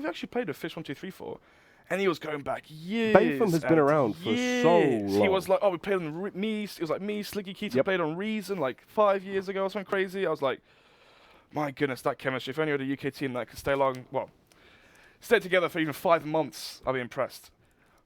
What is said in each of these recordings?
we actually played with Fish123 for? And he was going back years. Bayfam has been around for so long. He was like, oh, we played on me. It was like me, Sliggy Keita played on Reason like 5 years ago or something crazy. I was like, my goodness, that chemistry. If only had a UK team that could stay stay together for even 5 months, I'd be impressed.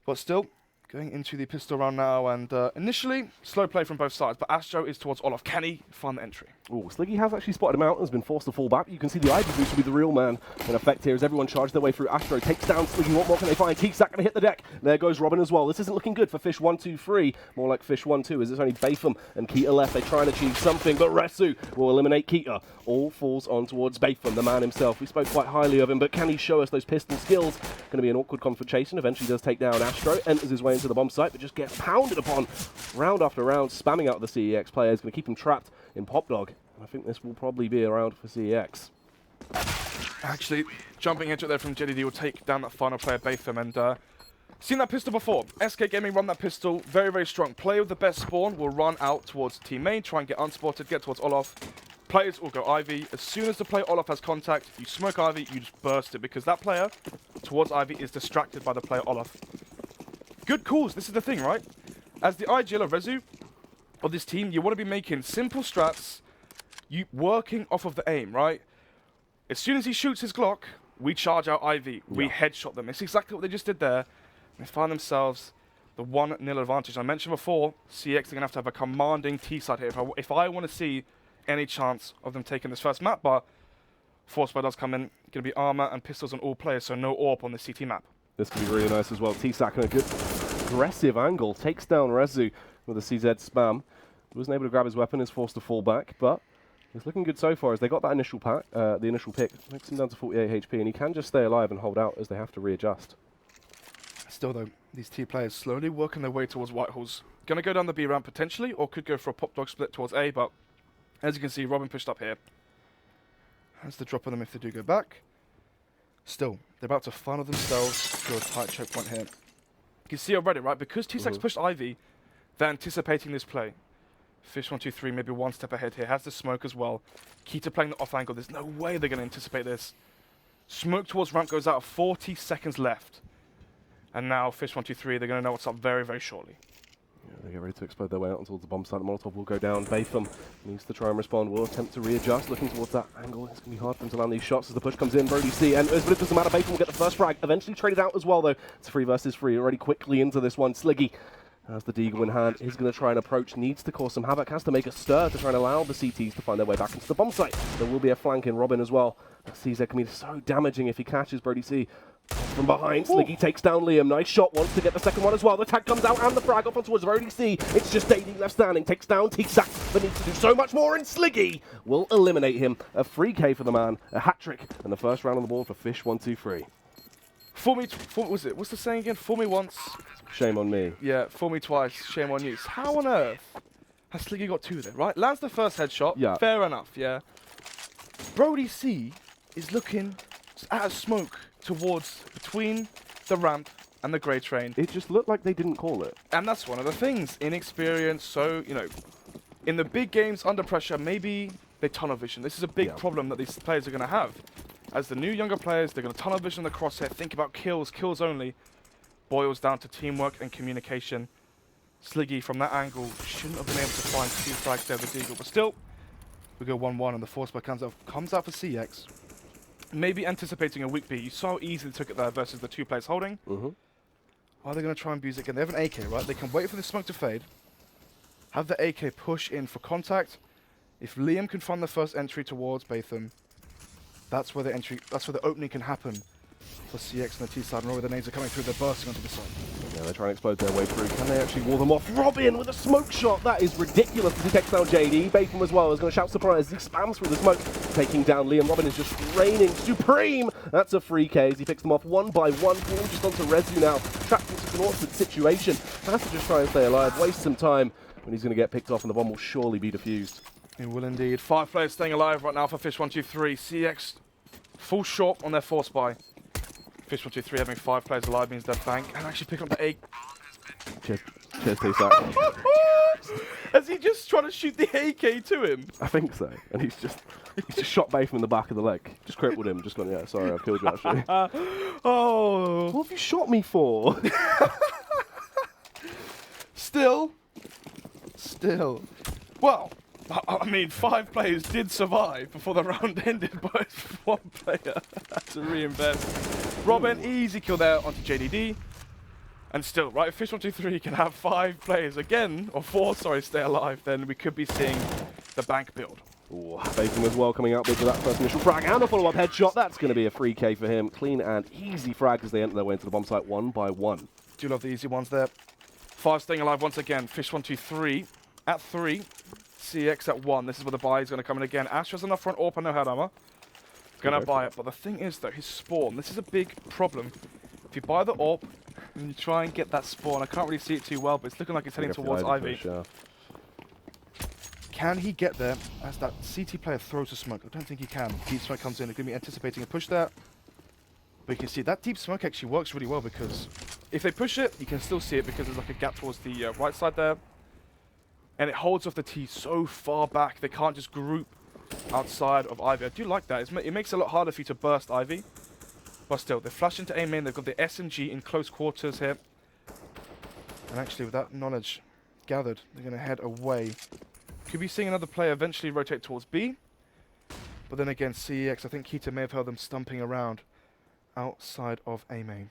But still, going into the pistol round now, and initially, slow play from both sides, but Astro is towards Olof. Can he find the entry? Oh, Sliggy has actually spotted him out and has been forced to fall back. You can see the Ivy boost will be the real man in effect here as everyone charges their way through. Astro takes down Sliggy. What more can they find? CeX going to hit the deck. There goes Robin as well. This isn't looking good for Fish123. More like Fish1-2 as it's only Bayfam and Keita left. They try and achieve something, but Resu will eliminate Keita. All falls on towards Bayfam, the man himself. We spoke quite highly of him, but can he show us those pistol skills? Going to be an awkward confrontation. Eventually does take down Astro, enters his way into the bomb site, but just gets pounded upon round after round, spamming out the CEX players. Going to keep him trapped in Pop Dog. I think this will probably be a round for CEX. Actually, jumping into it there from JDD will take down that final player, Bayfam, and seen that pistol before. SK Gaming run that pistol, very, very strong. Player with the best spawn will run out towards team main, try and get unspotted, get towards Olof. Players will go Ivy. As soon as the player Olof has contact, you smoke Ivy, you just burst it, because that player towards Ivy is distracted by the player Olof. Good calls, this is the thing, right? As the IGL of Resu of this team, you want to be making simple strats, you working off of the aim, right? As soon as he shoots his Glock, we charge out Ivy. We headshot them. It's exactly what they just did there. They find themselves the 1-0 advantage. I mentioned before, CeX are going to have a commanding T-side here. If I want to see any chance of them taking this first map, but Force does come in. Going to be armor and pistols on all players, so no AWP on the CT map. This could be really nice as well. T-Sack in a good aggressive angle. Takes down Resu with a CZ spam. He wasn't able to grab his weapon, is forced to fall back, but it's looking good so far as they got that initial pack, the initial pick. Makes him down to 48 HP, and he can just stay alive and hold out as they have to readjust. Still though, these two players slowly working their way towards Whitehall's. Going to go down the B ramp potentially, or could go for a Pop Dog split towards A, but as you can see, Robin pushed up here. Has the drop on them if they do go back. Still, they're about to funnel themselves to a tight choke point here. You can see already, right? Because T-Sax pushed Ivy, they're anticipating this play. Fish123 maybe one step ahead here. Has the smoke as well. Keita playing the off angle. There's no way they're going to anticipate this. Smoke towards ramp goes out. 40 seconds left. And now Fish123, they're going to know what's up very, very shortly. Yeah, they get ready to explode their way out towards the bomb site. The Molotov will go down. Bayfam needs to try and respond. Will attempt to readjust, looking towards that angle. It's going to be hard for him to land these shots as the push comes in. Brody C enters, but it doesn't matter. Bayfam will get the first frag. Eventually traded out as well, though. It's 3 versus 3. Already quickly into this one. Sliggy has the deagle in hand. Is going to try and approach. Needs to cause some havoc. Has to make a stir to try and allow the CTs to find their way back into the bomb site. There will be a flank in Robin as well. That CZ can be so damaging if he catches Brody C. From behind, Sliggy takes down Liam. Nice shot, wants to get the second one as well. The tag comes out and the frag off on towards Brody C. It's just AD left standing. Takes down T-Sack, but needs to do so much more, and Sliggy will eliminate him. A free K for the man, a hat-trick, and the first round on the board for Fish123. What's the saying again? Fool me once. Shame on me. Yeah, fool me twice. Shame on you. So how on earth has Sliggy got 2 there, right? Lands the first headshot. Yeah. Fair enough, yeah. Brody C is looking at a smoke towards between the ramp and the grey train. It just looked like they didn't call it. And that's one of the things. Inexperience, so, you know, in the big games under pressure, maybe they tunnel vision. This is a big problem that these players are going to have. As the new younger players, they're going to tunnel vision the crosshair, think about kills only. Boils down to teamwork and communication. Sliggy from that angle shouldn't have been able to find 2 frags there with Deagle, but still, we go 1-1 and the force back comes out for CeX. Maybe anticipating a weak B. You saw how easy they took it there versus the 2 players holding. Are they going to try and abuse it again? They have an AK, right? They can wait for the smoke to fade. Have the AK push in for contact. If Liam can find the first entry towards Bayfam, that's where the opening can happen for CeX and the T side. And all the nades are coming through, they're bursting onto the side. Yeah, they're trying to explode their way through. Can they actually wall them off? Robin with a smoke shot. That is ridiculous as he takes down JD. Bayfam as well is going to shout surprise. He spams through the smoke, taking down Liam. Robin is just reigning supreme. That's a free K as he picks them off one by one. Paul just onto Resu now. Trapped in such an awkward situation. Has to just try and stay alive. Waste some time when he's going to get picked off and the bomb will surely be defused. It will indeed. 5 players staying alive right now for Fish123. CeX full short on their force buy. Fish123 having 5 players alive means they're bank and actually picking up the 8. Cheers, T-Sack. Has he just tried to shoot the AK to him? I think so. And he's just shot Batham in the back of the leg. Just crippled him. Just gone, yeah, sorry, I've killed you actually. Oh. What have you shot me for? Still. Well, I mean, 5 players did survive before the round ended, but it's 1 player had to reinvest. Robin, easy kill there onto JDD. And still, right, if Fish123 can have 5 players again, or 4, sorry, stay alive, then we could be seeing the bank build. Ooh, Batham as well coming out big with that first initial frag and a follow-up headshot. That's going to be a free K for him. Clean and easy frag as they enter their way into the bomb site 1 by 1. Do love the easy ones there. 5 staying alive once again. Fish123 at 3. CeX at 1. This is where the buy is going to come in again. Astra's enough for an AWP and no head armor. Going to buy it. But the thing is, though, his spawn. This is a big problem. If you buy the AWP and you try and get that spawn, I can't really see it too well, but it's looking like it's heading towards Ivy. Push, yeah. Can he get there as that CT player throws a smoke? I don't think he can. Deep smoke comes in. They're going to be anticipating a push there. But you can see that deep smoke actually works really well because if they push it, you can still see it because there's like a gap towards the right side there. And it holds off the T so far back, they can't just group outside of Ivy. I do like that. It makes it a lot harder for you to burst Ivy. But still, they flash into A main. They've got the SMG in close quarters here. And actually, with that knowledge gathered, they're going to head away. Could be seeing another player eventually rotate towards B. But then again, CeX, I think Keita may have heard them stumping around outside of A main.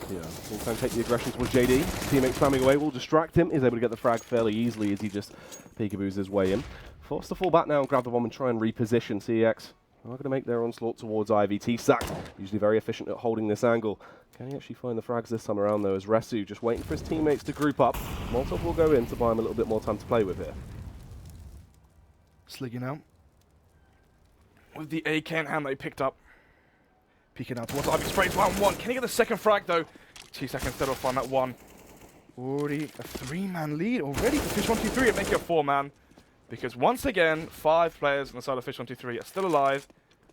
Yeah, we'll try and take the aggression towards JD. Teammate spamming away will distract him. He's able to get the frag fairly easily as he just peekaboos his way in. Forced to fall back now and grab the bomb and try and reposition. CeX are going to make their onslaught towards Ivy. CeX, usually very efficient at holding this angle. Can he actually find the frags this time around though, as Resu just waiting for his teammates to group up. Molotov will go in to buy him a little bit more time to play with here. Sliggy now. With the AK in hand that he picked up. Peeking out towards Ivy. Sprays 1-1. Can he get the second frag though? 2 seconds instead of find that one. Already a 3-man lead already for Fish123 and make it a 4-man. Because once again, 5 players on the side of Fish123 are still alive.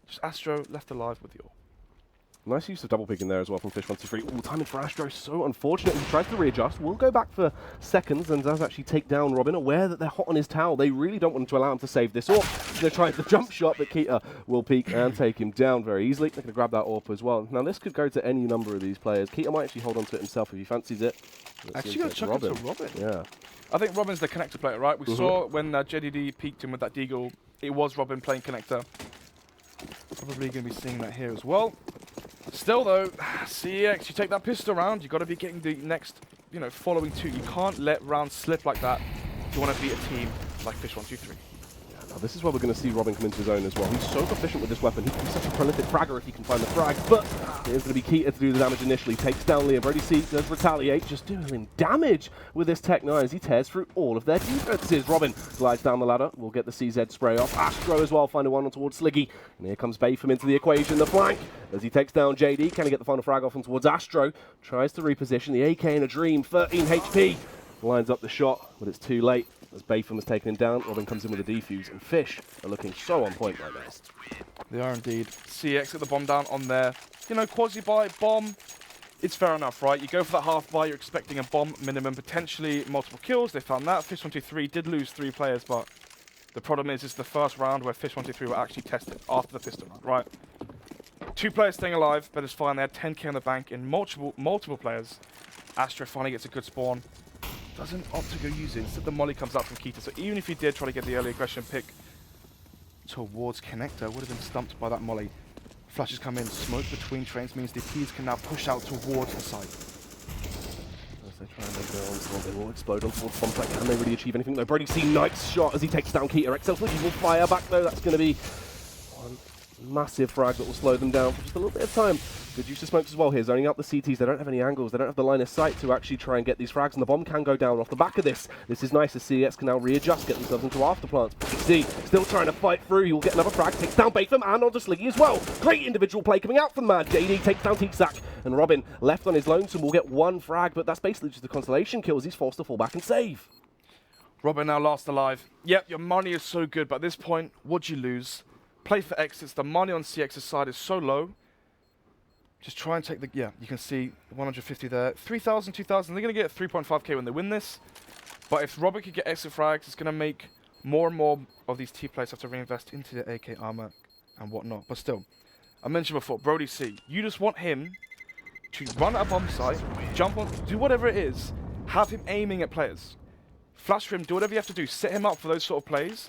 Just Astro left alive with the AWP. Nice use of double picking there as well from Fish123. Ooh, timing for Astro so unfortunate. He tries to readjust. Will go back for seconds and does actually take down Robin, aware that they're hot on his towel. They really don't want to allow him to save this AWP. They're trying the jump shot, but Keita will peek and take him down very easily. They're going to grab that AWP as well. Now this could go to any number of these players. Keita might actually hold on to it himself if he fancies it. Actually going to chuck it to Robin. Yeah. I think Robin's the connector player, right? We saw when JDD peeked him with that deagle, it was Robin playing connector. Probably going to be seeing that here as well. Still though, CeX, you take that pistol round, you've got to be getting the next, following 2. You can't let rounds slip like that if you want to beat a team like Fish123. Now this is where we're going to see Robin come into his own as well. He's so proficient with this weapon. He can be such a prolific fragger if he can find the frag, but it is going to be Keita to do the damage initially. Takes down Liam. Brody C does retaliate, just doing damage with this Tech 9 as he tears through all of their defenses. Robin glides down the ladder. We'll get the CZ spray off. Astro as well, finding one on towards Sliggy. And here comes Batham into the equation, the flank, as he takes down JD. Can he get the final frag off and towards Astro? Tries to reposition the AK in a dream. 13 HP. Lines up the shot, but it's too late. As Batham has taken him down, Robin comes in with a defuse, and Fish are looking so on point right now. They are indeed. CeX get the bomb down on there. Quasi-buy, bomb. It's fair enough, right? You go for that half buy, you're expecting a bomb minimum, potentially multiple kills. They found that. Fish123 did lose 3 players, but the problem is it's the first round where Fish123 were actually tested after the pistol round, right? 2 players staying alive, but it's fine. They had 10k in the bank in multiple players. Astro finally gets a good spawn. Doesn't opt to go use it. Instead, the molly comes out from Keita. So even if he did try to get the early aggression pick towards connector, would have been stumped by that molly. Flashes come in. Smoke between trains means the T's can now push out towards the site. As they try and make their onslaught, they will explode on towards bomb site. Can they really achieve anything though? Brody C, nice shot as he takes down Keita. XL Sliggy will fire back though. That's going to be one massive frag that will slow them down for just a little bit of time. Good use of smokes as well here, zoning out the CTs. They don't have any angles. They don't have the line of sight to actually try and get these frags, and the bomb can go down off the back of this. This is nice as CeX can now readjust, get themselves into afterplants. C still trying to fight through. He will get another frag, takes down Batham and onto Sliggy as well. Great individual play coming out from the man. JD takes down CeX, and Robin left on his lonesome will get 1 frag, but that's basically just a consolation kill as he's forced to fall back and save. Robin now last alive. Yep, your money is so good, but at this point, what'd you lose? Play for exits. The money on CX's side is so low. Just try and take the, you can see 150 there. 3,000, 2,000. They're going to get 3.5k when they win this. But if Robert could get exit frags, it's going to make more and more of these T players have to reinvest into their AK armor and whatnot. But still, I mentioned before, Brody C. You just want him to run at a bomb site, jump on, do whatever it is, have him aiming at players. Flash for him, do whatever you have to do, set him up for those sort of plays.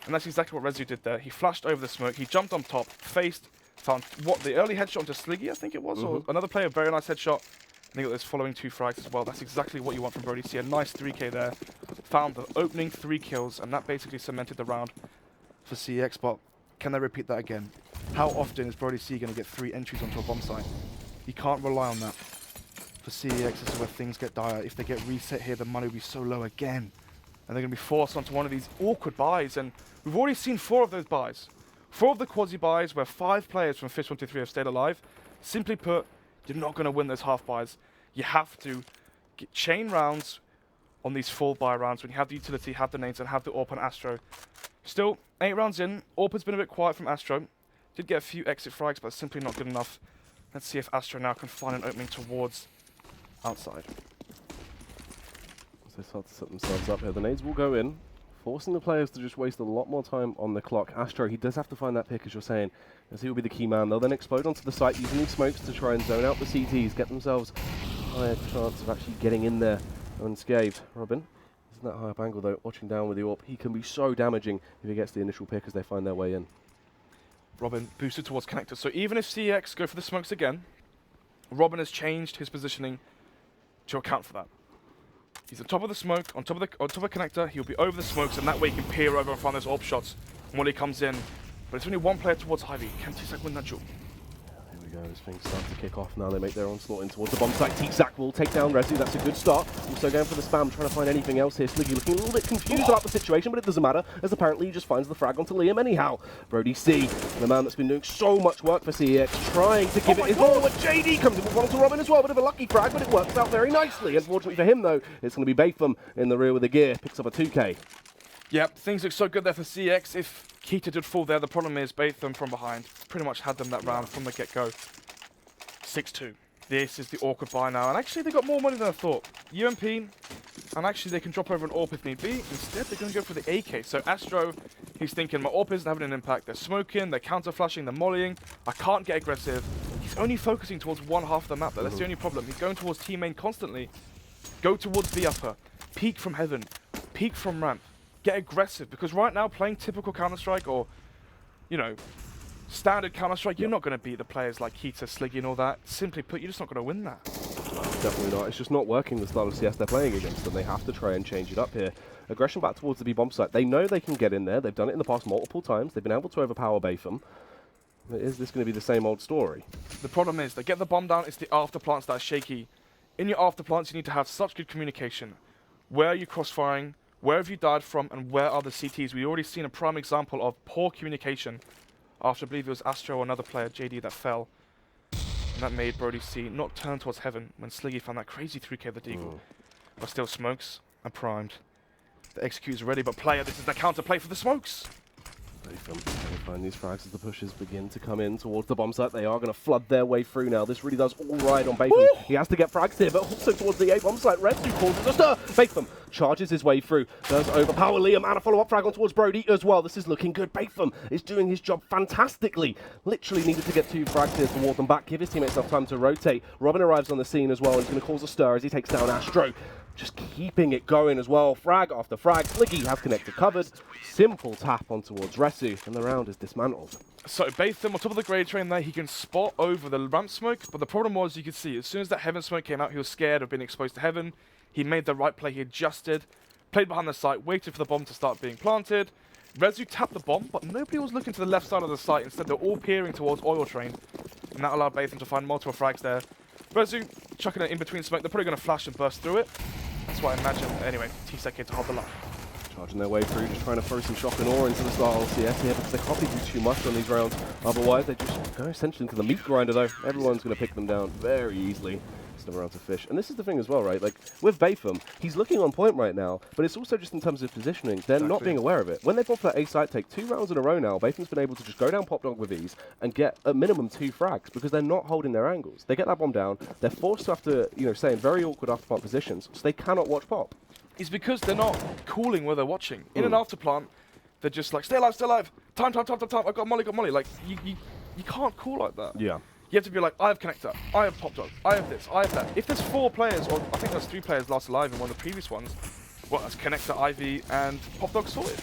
And that's exactly what Rezu did there. He flashed over the smoke, he jumped on top, faced, found the early headshot onto Sliggy, I think it was, or another player, very nice headshot. And he got those following 2 frags as well. That's exactly what you want from Brody C. A nice 3k there. Found the opening 3 kills, and that basically cemented the round for CeX. But can they repeat that again? How often is Brody C going to get 3 entries onto a bomb site? You can't rely on that. For CeX, this is where things get dire. If they get reset here, the money will be so low again. And they're going to be forced onto one of these awkward buys. And we've already seen 4 of those buys. 4 of the quasi buys where 5 players from Fish123 have stayed alive. Simply put, you're not going to win those half buys. You have to get chain rounds on these full buy rounds when you have the utility, have the nades, and have the AWP on Astro. Still, 8 rounds in. AWP has been a bit quiet from Astro. Did get a few exit frags, but simply not good enough. Let's see if Astro now can find an opening towards outside. As they start to set themselves up here, the nades will go in, forcing the players to just waste a lot more time on the clock. Astro, he does have to find that pick, as you're saying, as he will be the key man. They'll then explode onto the site using these smokes to try and zone out the CTs, get themselves a higher chance of actually getting in there unscathed. Robin, isn't that high up angle though, watching down with the AWP, he can be so damaging if he gets the initial pick as they find their way in. Robin boosted towards connector. So even if CeX go for the smokes again, Robin has changed his positioning to account for that. He's on top of the smoke, on top of connector. He'll be over the smokes, and that way he can peer over and find those AWP shots when he comes in. But it's only 1 player towards Ivy. Can CeX win that duel? Here we go, as things start to kick off now. They make their onslaught in towards the bomb site. CeX will take down Rezu. That's a good start. Also going for the spam, trying to find anything else here. Sliggy looking a little bit confused about the situation, but it doesn't matter, as apparently he just finds the frag onto Liam anyhow. Brody C, the man that's been doing so much work for CeX, trying to give it his all. But JD comes in with one to Robin as well. Bit of a lucky frag, but it works out very nicely. Unfortunately for him, though, it's going to be Batham in the rear with the gear. Picks up a 2k. Yep, things look so good there for CeX. If Keita did fall there, the problem is Batham from behind pretty much had them that round from the get-go. 6-2. This is the awkward buy now, and actually they got more money than I thought. UMP, and actually they can drop over an AWP if need be. Instead, they're going to go for the AK. So Astro, he's thinking, my AWP isn't having an impact. They're smoking, they're counter-flashing, they're mollying. I can't get aggressive. He's only focusing towards one half of the map, though. That's the only problem. He's going towards team main constantly. Go towards the upper. Peek from heaven. Peek from ramp. Get aggressive, because right now, playing typical Counter-Strike or, you know, standard Counter-Strike, you're not going to beat the players like Keita, Sliggy and all that. Simply put, you're just not going to win that. Definitely not. It's just not working the style of CS they're playing against, and they have to try and change it up here. Aggression back towards the B bomb site. They know they can get in there. They've done it in the past multiple times. They've been able to overpower Batham. Is this going to be the same old story? The problem is, they get the bomb down, it's the after plants that are shaky. In your after plants, you need to have such good communication. Where are you crossfiring? Where have you died from? And where are the CTs? We've already seen a prime example of poor communication after, I believe it was Astro or another player, JD, that fell. And that made Brody C not turn towards heaven when Sliggy found that crazy 3k of the deagle. But still, smokes are primed. The execute is ready, but player, this is the counter play for the smokes. Batham trying to find these frags as the pushes begin to come in towards the bomb site. They are going to flood their way through now. This really does all right on Batham. He has to get frags here, but also towards the A bomb site. Rezu causes a stir. Batham charges his way through. Does overpower Liam, and a follow-up frag on towards Brody as well. This is looking good. Batham is doing his job fantastically. Literally needed to get 2 frags here to ward them back. Give his teammates enough time to rotate. Robin arrives on the scene as well. He's going to cause a stir as he takes down Astro. Just keeping it going as well. Frag after frag. Sliggy has connector covered. Simple tap on towards Rezu, and the round is dismantled. So Batham on top of the grade train there, he can spot over the ramp smoke, but the problem was, you could see, as soon as that heaven smoke came out, he was scared of being exposed to heaven. He made the right play, he adjusted, played behind the site, waited for the bomb to start being planted. Rezu tapped the bomb, but nobody was looking to the left side of the site. Instead, they're all peering towards oil train, and that allowed Batham to find multiple frags there. Rezu chucking it in between smoke. They're probably going to flash and burst through it. That's what I imagine. Anyway, CeX here to hold the line. Charging their way through, just trying to throw some shock and awe into the style of CS here, because they can't really do too much on these rounds. Otherwise, they just go essentially into the meat grinder, though. Everyone's going to pick them down very easily. It's never around to Fish. And this is the thing as well, right? Like, with Batham, he's looking on point right now, but it's also just in terms of positioning. They're not being aware of it. When they've gone for that A site take 2 rounds in a row now, Batham's been able to just go down Pop Dog with ease and get at minimum 2 frags, because they're not holding their angles. They get that bomb down, they're forced to have to, you know, stay in very awkward after pop positions, so they cannot watch Pop. is because they're not calling where they're watching. In an after plant, they're just like, stay alive, stay alive. Time. I've got molly, Like, you can't call like that. Yeah. You have to be like, I have connector, I have pop dog, I have this, I have that. If there's 4 players, or I think there's 3 players last alive in one of the previous ones, well, that's connector, Ivy, and pop dog sorted.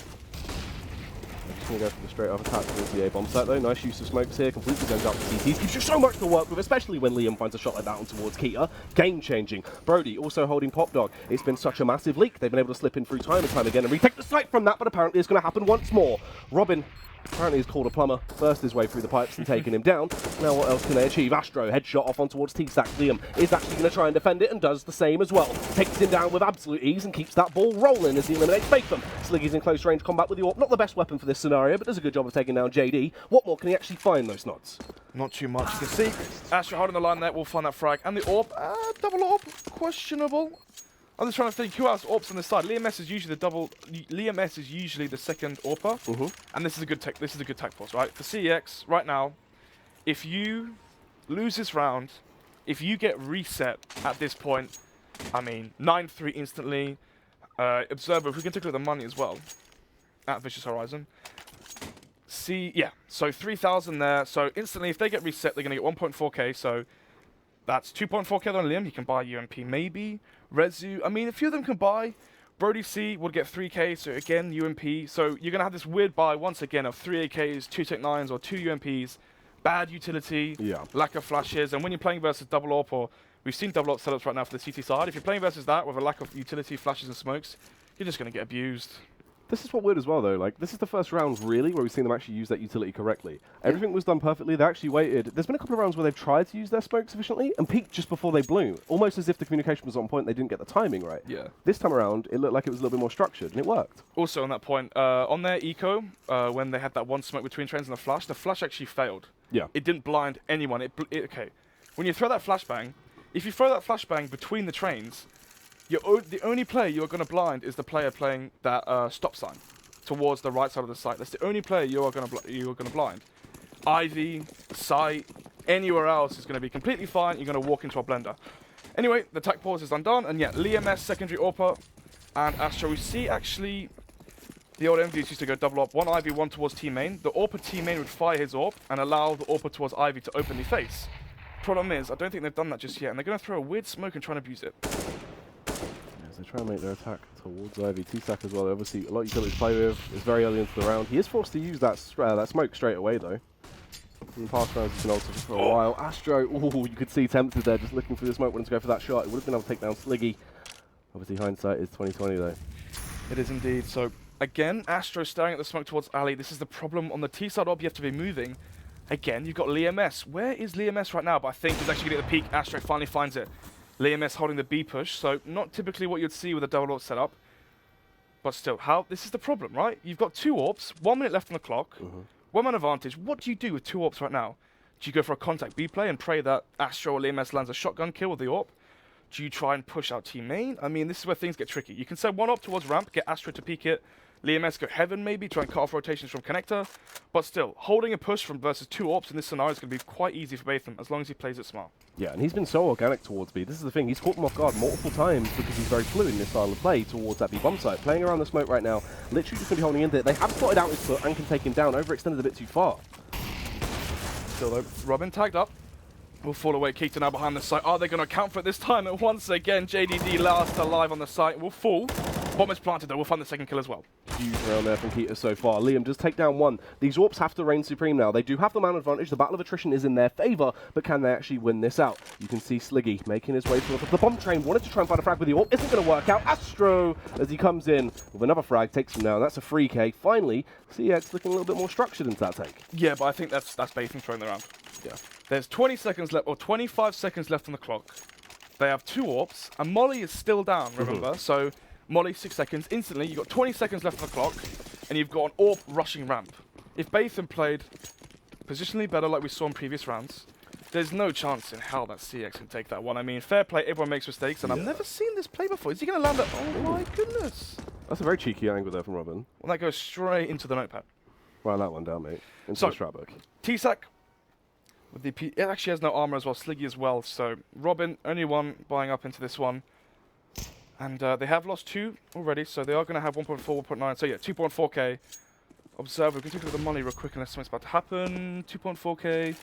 Just going to go for the straight up attack towards the A bomb site though. Nice use of smokes here. Completely zones out the CTs. Gives you so much to work with, especially when Liam finds a shot like that on towards Keita. Game changing. Brody also holding pop dog. It's been such a massive leak. They've been able to slip in through time and time again and retake the site from that, but apparently it's going to happen once more. Robin apparently he's called a plumber, burst his way through the pipes and taken him down. Now what else can they achieve? Astro, headshot off on towards CeX. Liam is actually going to try and defend it and does the same as well. Takes him down with absolute ease and keeps that ball rolling as he eliminates Batham. Sliggy's in close range combat with the AWP. Not the best weapon for this scenario, but does a good job of taking down JD. What more can he actually find, those nods? Not too much. You can see Astro holding the line there. We'll find that frag. And the AWP, double AWP, questionable. I'm just trying to think who else AWPs on this side. Liam S is usually the second AWPer, and this is a good tech. This is a good tech force, right? For CeX right now, if you lose this round, if you get reset at this point, I mean 9-3 instantly. Observer, if we can take a look at the money as well, at Vicious Horizon. Yeah, so 3,000 there. So instantly, if they get reset, they're gonna get 1.4k. So that's 2.4k on Liam. He can buy UMP maybe. Rezu, I mean, a few of them can buy. Brody C would get 3k, so again, UMP. So you're going to have this weird buy, once again, of 3 AKs, 2 Tech 9s, or 2 UMPs. Bad utility, lack of flashes. And when you're playing versus double AWP, or we've seen double AWP setups right now for the CT side, if you're playing versus that with a lack of utility, flashes, and smokes, you're just going to get abused. This is what weird as well, though. Like, this is the first round, really, where we've seen them actually use that utility correctly. Everything was done perfectly. They actually waited. There's been a couple of rounds where they've tried to use their smoke sufficiently and peaked just before they blew. Almost as if the communication was on point. They didn't get the timing right. Yeah. This time around, it looked like it was a little bit more structured, and it worked. Also, on that point, on their eco, when they had that one smoke between trains and the flash actually failed. Yeah. It didn't blind anyone. Okay. When you throw that flashbang, if you throw that flashbang between the trains, the only player you're going to blind is the player playing that stop sign towards the right side of the site. That's the only player you are going to blind. Ivy, site, anywhere else is going to be completely fine. You're going to walk into a blender. Anyway, the attack pause is undone, and yeah, Liam S secondary AWPer and Astro. We see actually the old MVs used to go double AWP, one Ivy, one towards team main. The AWPer team main would fire his AWP and allow the AWPer towards Ivy to openly face. Problem is, I don't think they've done that just yet, and they're going to throw a weird smoke and try and abuse it. They try and make their attack towards Ivy. CeX as well. Obviously, a lot of utility to play with. It's very early into the round. He is forced to use that smoke straight away, though. In the past rounds, he's been altered for a while. Astro, ooh, you could see tempted there, just looking for the smoke, wanting to go for that shot. He would have been able to take down Sliggy. Obviously, hindsight is 2020, though. It is indeed. So, again, Astro staring at the smoke towards Ali. This is the problem on the T side op. You have to be moving. Again, you've got Liam S. Where is Liam S right now? But I think he's actually going to get the peak. Astro finally finds it. Liam S holding the B push, so not typically what you'd see with a double AWP setup. But still, this is the problem, right? You've got 2 AWPs, 1 minute left on the clock, 1 man advantage. What do you do with 2 AWPs right now? Do you go for a contact B play and pray that Astro or Liam S lands a shotgun kill with the AWP? Do you try and push out team main? I mean, this is where things get tricky. You can send 1 AWP towards ramp, get Astro to peek it, Liam S go heaven maybe, try and cut off rotations from connector. But still, holding a push from versus 2 AWPs in this scenario is going to be quite easy for Batham, as long as he plays it smart. Yeah, and he's been so organic towards B. This is the thing, he's caught them off guard multiple times because he's very fluid in this style of play towards that B bomb site. Playing around the smoke right now, literally just going to be holding in there. They have spotted out his foot and can take him down, overextended a bit too far. Still though, Robin tagged up. Will fall away. Keita now behind the site. Are they going to account for it this time? And once again, JDD last alive on the site will fall. Bomb is planted though. We'll find the second kill as well. Huge round there from Keita so far. Liam does take down 1. These AWPs have to reign supreme now. They do have the man advantage. The battle of attrition is in their favour, but can they actually win this out? You can see Sliggy making his way through the bomb train. Wanted to try and find a frag with the AWP. Isn't going to work out. Astro, as he comes in with another frag, takes him down. That's a free K. Finally, CeX looking a little bit more structured into that take. Yeah, but I think that's Batham throwing the round. Yeah. There's 20 seconds left, or 25 seconds left on the clock. They have 2 AWPs, and Molly is still down, remember? So, Molly, 6 seconds. Instantly, you've got 20 seconds left on the clock, and you've got an AWP rushing ramp. If Batham played positionally better like we saw in previous rounds, there's no chance in hell that CeX can take that one. I mean, fair play, everyone makes mistakes, and I've never seen this play before. Is he going to land it? Oh my goodness. That's a very cheeky angle there from Robin. Well, that goes straight into the notepad. Write that one down, mate. Into the strat book. CeX. With the it actually has no armor as well, Sliggy as well, so Robin, only one buying up into this one. And they have lost 2 already, so they are going to have 1.4, 1.9. So yeah, 2.4k. Observe, we can take a look at the money real quick unless something's about to happen. 2.4k.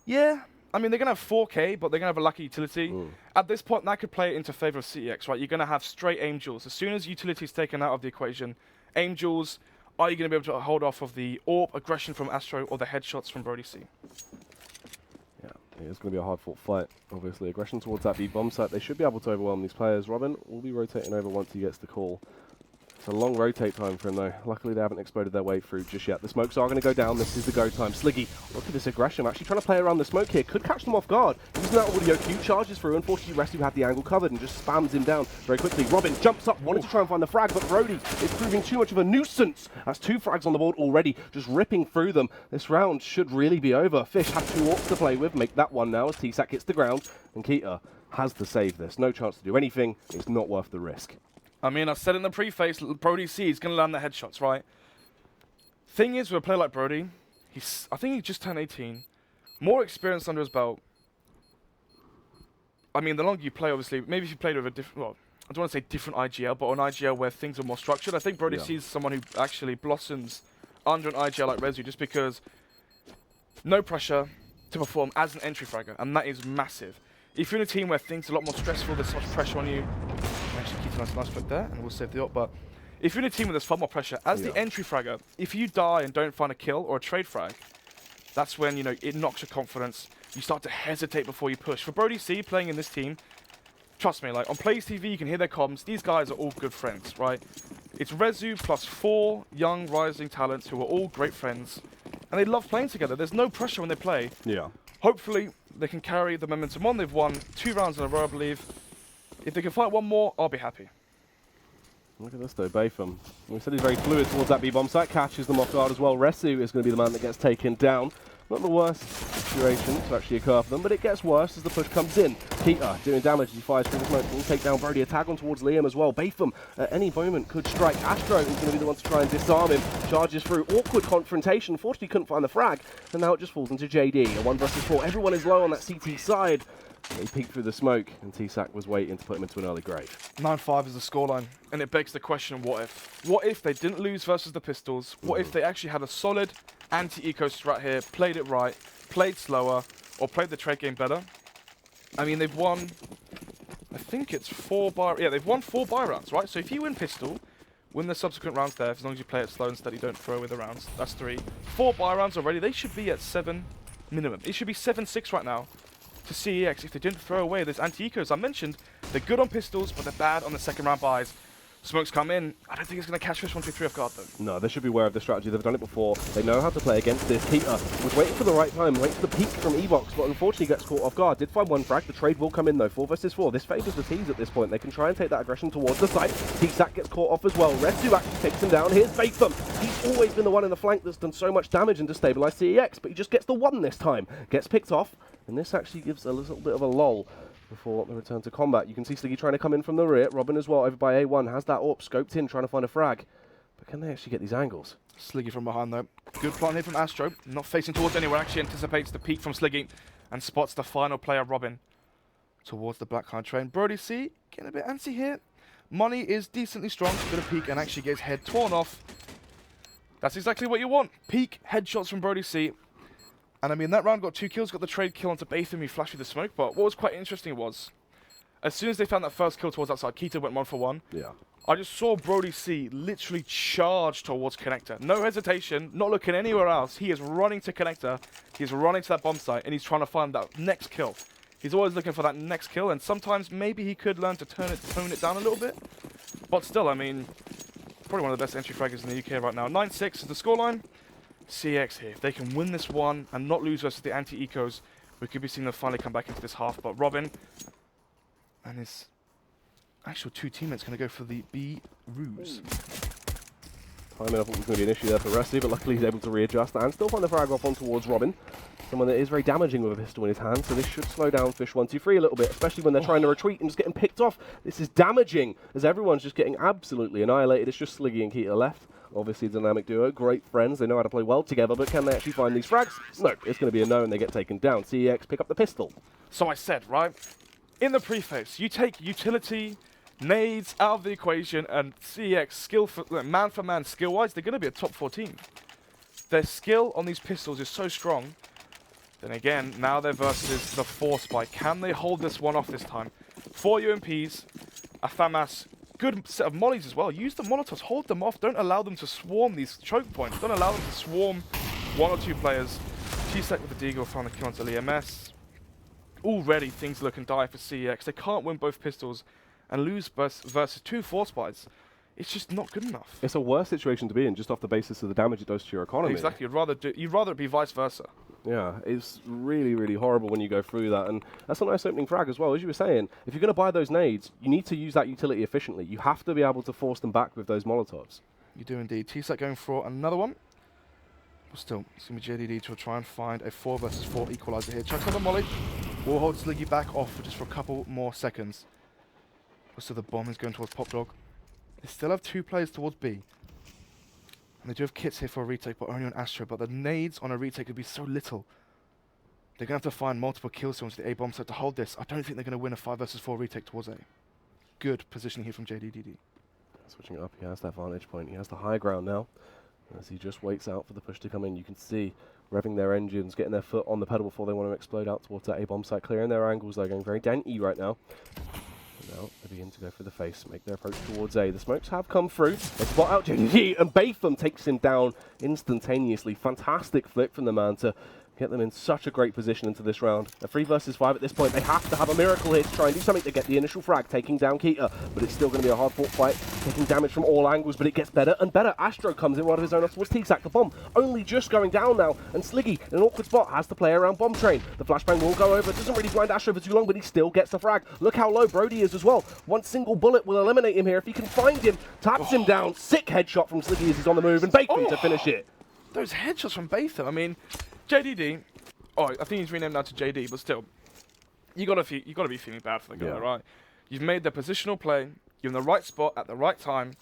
Yeah, I mean, they're going to have 4k, but they're going to have a lucky utility. At this point, that could play into favor of CeX, right? You're going to have straight Angels. As soon as utility is taken out of the equation, Angels, are you going to be able to hold off of the AWP aggression from Astro or the headshots from Brody C? Yeah, it's going to be a hard-fought fight. Obviously, aggression towards that B bomb site. They should be able to overwhelm these players. Robin will be rotating over once he gets the call. It's a long rotate time for him, though. Luckily, they haven't exploded their way through just yet. The smokes are going to go down. This is the go time. Sliggy, look at this aggression. Actually trying to play around the smoke here. Could catch them off guard. Using that audio cue, charges through. Unfortunately, Resu had the angle covered and just spams him down very quickly. Robin jumps up, wanted to try and find the frag, but Brody is proving too much of a nuisance. That's 2 frags on the board already, just ripping through them. This round should really be over. Fish have 2 AWPs to play with. Make that one now as CeX hits the ground. And Keita has to save this. No chance to do anything. It's not worth the risk. I mean, I said in the preface, Brody C is going to land the headshots, right? Thing is, with a player like Brody, I think he just turned 18. More experience under his belt. I mean, the longer you play, obviously, maybe if you played with a different, well, I don't want to say different IGL, but an IGL where things are more structured. I think Brody C is someone who actually blossoms under an IGL like Resu just because no pressure to perform as an entry fragger, and that is massive. If you're in a team where things are a lot more stressful, there's so much pressure on you. Actually, keep a nice flick there, and we'll save the op. But if you're in a team where there's far more pressure, as the entry fragger, if you die and don't find a kill or a trade frag, that's when, you know, it knocks your confidence. You start to hesitate before you push. For Brody C playing in this team, trust me, like on Plays TV, you can hear their comms. These guys are all good friends, right? It's Resu plus 4 young rising talents who are all great friends, and they love playing together. There's no pressure when they play. Yeah. Hopefully, they can carry the momentum on. They've won 2 rounds in a row, I believe. If they can fight one more, I'll be happy. Look at this though, Bayfam. We said he's very fluid towards that B-bomb site, catches them off guard as well. Resu is going to be the man that gets taken down. Not the worst situation to actually occur for them, but it gets worse as the push comes in. Keita doing damage as he fires through the smoke. Will take down Brody. A tag on towards Liam as well. Bayfam at any moment could strike. Astro is going to be the one to try and disarm him. Charges through. Awkward confrontation. Fortunately couldn't find the frag. And now it just falls into JD. A 1 versus 4. Everyone is low on that CT side. He peeked through the smoke, and TSAC was waiting to put him into an early grave. 9-5 is the scoreline, and it begs the question, what if? What if they didn't lose versus the Pistols? What if they actually had a solid anti-eco strat here, played it right, played slower, or played the trade game better? I mean, they've won, I think it's 4 buy... Yeah, they've won 4 buy rounds, right? So if you win Pistol, win the subsequent rounds there, as long as you play it slow and steady, don't throw away the rounds. That's 3. 4 buy rounds already. They should be at 7 minimum. It should be 7-6 right now to CEX if they didn't throw away those anti-ecos. I mentioned they're good on pistols, but they're bad on the second round buys. Smokes come in. I don't think it's going to catch Fish123 off guard, though. No, they should be aware of the strategy. They've done it before. They know how to play against this. Keita was waiting for the right time, waiting for the peak from Evox, but unfortunately gets caught off guard. Did find 1 frag. The trade will come in, though. 4 versus 4. This favours the teams at this point. They can try and take that aggression towards the site. TSAC gets caught off as well. Resu actually takes him down. Here's Bayfam. He's always been the one in the flank that's done so much damage and destabilised CEX, but he just gets the 1 this time. Gets picked off, and this actually gives a little bit of a lull before the return to combat. You can see Sliggy trying to come in from the rear. Robin as well over by A1 has that AWP scoped in, trying to find a frag. But can they actually get these angles? Sliggy from behind, though. Good plan here from Astro. Not facing towards anyone. Actually anticipates the peek from Sliggy and spots the final player, Robin, towards the black card train. Brody C getting a bit antsy here. Money is decently strong. Good a peek and actually gets head torn off. That's exactly what you want. Peek headshots from Brody C. And I mean, that round got 2 kills, got the trade kill onto Bayfam, he flashed through the smoke. But what was quite interesting was, as soon as they found that first kill towards that side, Keita went 1 for 1. Yeah. I just saw Brody C literally charge towards connector. No hesitation, not looking anywhere else. He is running to connector. He's running to that bomb site, and he's trying to find that next kill. He's always looking for that next kill, and sometimes maybe he could learn to tone it down a little bit. But still, I mean, probably one of the best entry fraggers in the UK right now. 9-6 is the scoreline. CeX here. If they can win this one and not lose versus the anti-ecos, we could be seeing them finally come back into this half. But Robin and his actual 2 teammates going to go for the B ruse. Timing, I thought was going to be an issue there for Resu, but luckily he's able to readjust and still find the frag off on towards Robin. Someone that is very damaging with a pistol in his hand, so this should slow down Fish123 a little bit, especially when they're trying to retreat and just getting picked off. This is damaging, as everyone's just getting absolutely annihilated. It's just Sliggy and Keita left. Obviously, a dynamic duo, great friends. They know how to play well together, but can they actually find these frags? No, it's going to be a no, and they get taken down. CEX pick up the pistol. So I said, right, in the preface, you take utility, Nades out of the equation, and CeX man for man skill wise, they're going to be a top 4 team. Their skill on these pistols is so strong. Then again, now they're versus the 4 spike. Can they hold this one off this time? 4 UMPs, a FAMAS, good set of mollies as well. Use the Molotovs, hold them off. Don't allow them to swarm these choke points. Don't allow them to swarm 1 or 2 players. CeX with the Deagle found the kill onto EMS. Already things looking dire for CeX. They can't win both pistols and lose versus 2 4 spies. It's just not good enough. It's a worse situation to be in just off the basis of the damage it does to your economy. Exactly. You'd rather it be vice versa. Yeah, it's really, really horrible when you go through that, and that's a nice opening frag as well. As you were saying, if you're going to buy those nades, you need to use that utility efficiently. You have to be able to force them back with those Molotovs. You do indeed. CeX going for another one. But still, it's going to be JDD to try and find a 4 versus 4 equalizer here. Chucks on the molly. Will hold Sliggy back off for just for a couple more seconds. But still the bomb is going towards Pop Dog. They still have 2 players towards B. And they do have kits here for a retake, but only on Astro. But the nades on a retake would be so little. They're going to have to find multiple kill zones to the A bomb set to hold this. I don't think they're going to win a 5 versus 4 retake towards A. Good positioning here from JDDD. Switching it up, he has that vantage point. He has the high ground now. As he just waits out for the push to come in, you can see revving their engines, getting their foot on the pedal before they want to explode out towards that A bomb site, clearing their angles. They're going very dainty right now. Now they begin to go for the face, make their approach towards A. The smokes have come through. They spot out JDD, and Batham takes him down instantaneously. Fantastic flick from the man to get them in such a great position into this round. A 3 versus 5 at this point. They have to have a miracle here to try and do something to get the initial frag, taking down Keita. But it's still going to be a hard-fought fight, taking damage from all angles, but it gets better and better. Astro comes in right of his own off towards CeX. The bomb only just going down now, and Sliggy, in an awkward spot, has to play around Bomb Train. The flashbang will go over. Doesn't really blind Astro for too long, but he still gets the frag. Look how low Brody is as well. One single bullet will eliminate him here. If he can find him, taps him down. Sick headshot from Sliggy as he's on the move, and Batham to finish it. Those headshots from Batham. I mean, JDD. Oh, I think he's renamed now to JD, but still, you gotta be feeling bad for the guy, right? You've made the positional play. You're in the right spot at the right time.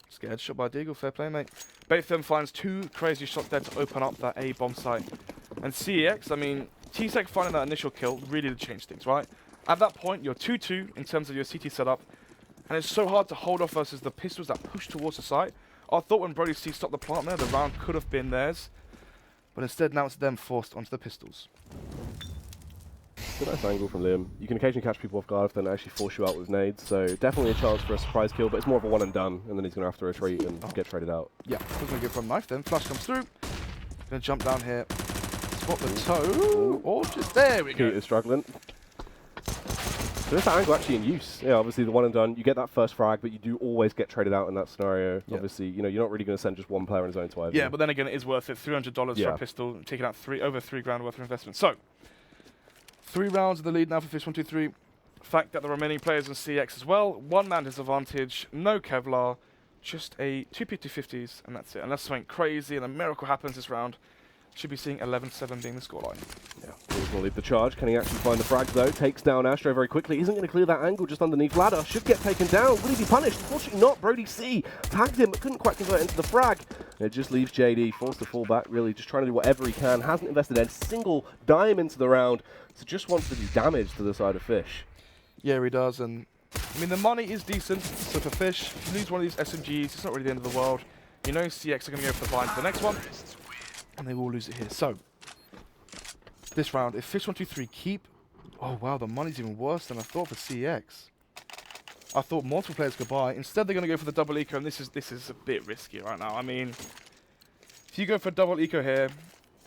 Scared shot by Deagle, fair play, mate. Batham finds 2 crazy shots there to open up that A bomb site. And CeX, I mean, CeX finding that initial kill really did change things, right? At that point, you're 2-2 in terms of your CT setup, and it's so hard to hold off versus the pistols that push towards the site. I thought when Brody C stopped the plant there, the round could have been theirs. But instead, now it's them forced onto the pistols. It's a nice angle from Liam. You can occasionally catch people off guard if they don't actually force you out with nades, so definitely a chance for a surprise kill, but it's more of a one and done, and then he's going to have to retreat and get traded out. Yeah, he's going to go for a knife then. Flash comes through. Going to jump down here. Spot the toe. Or just there we go. Keita is struggling. So there's that angle actually in use. Yeah, obviously the one and done, you get that first frag, but you do always get traded out in that scenario. Yeah. Obviously, you know, you're not really going to send just one player on his own to either. Yeah, but then again, it is worth it. $300 for a pistol, taking out over $3,000 worth of investment. So, 3 rounds of the lead now for Fish123. Fact that the remaining players in CeX as well. 1 man disadvantage, no Kevlar, just a 2 P250s, and that's it. Unless something crazy and a miracle happens this round, should be seeing 11-7 being the scoreline. Yeah, he's going to lead the charge. Can he actually find the frag though? Takes down Astro very quickly. Isn't going to clear that angle just underneath ladder. Should get taken down. Will he be punished? Unfortunately not. Brody C tagged him, but couldn't quite convert into the frag. And it just leaves JD forced to fall back, really just trying to do whatever he can. Hasn't invested a single dime into the round, so just wants to do damage to the side of Fish. Yeah, he does, and I mean the money is decent. So for Fish, if you lose one of these SMGs, it's not really the end of the world. You know CeX are going to go for the bind for the next one, and they will lose it here. So this round, if Fish123 keep... Oh, wow, the money's even worse than I thought for CeX. I thought multiple players could buy. Instead, they're going to go for the double eco, and this is a bit risky right now. I mean, if you go for double eco here,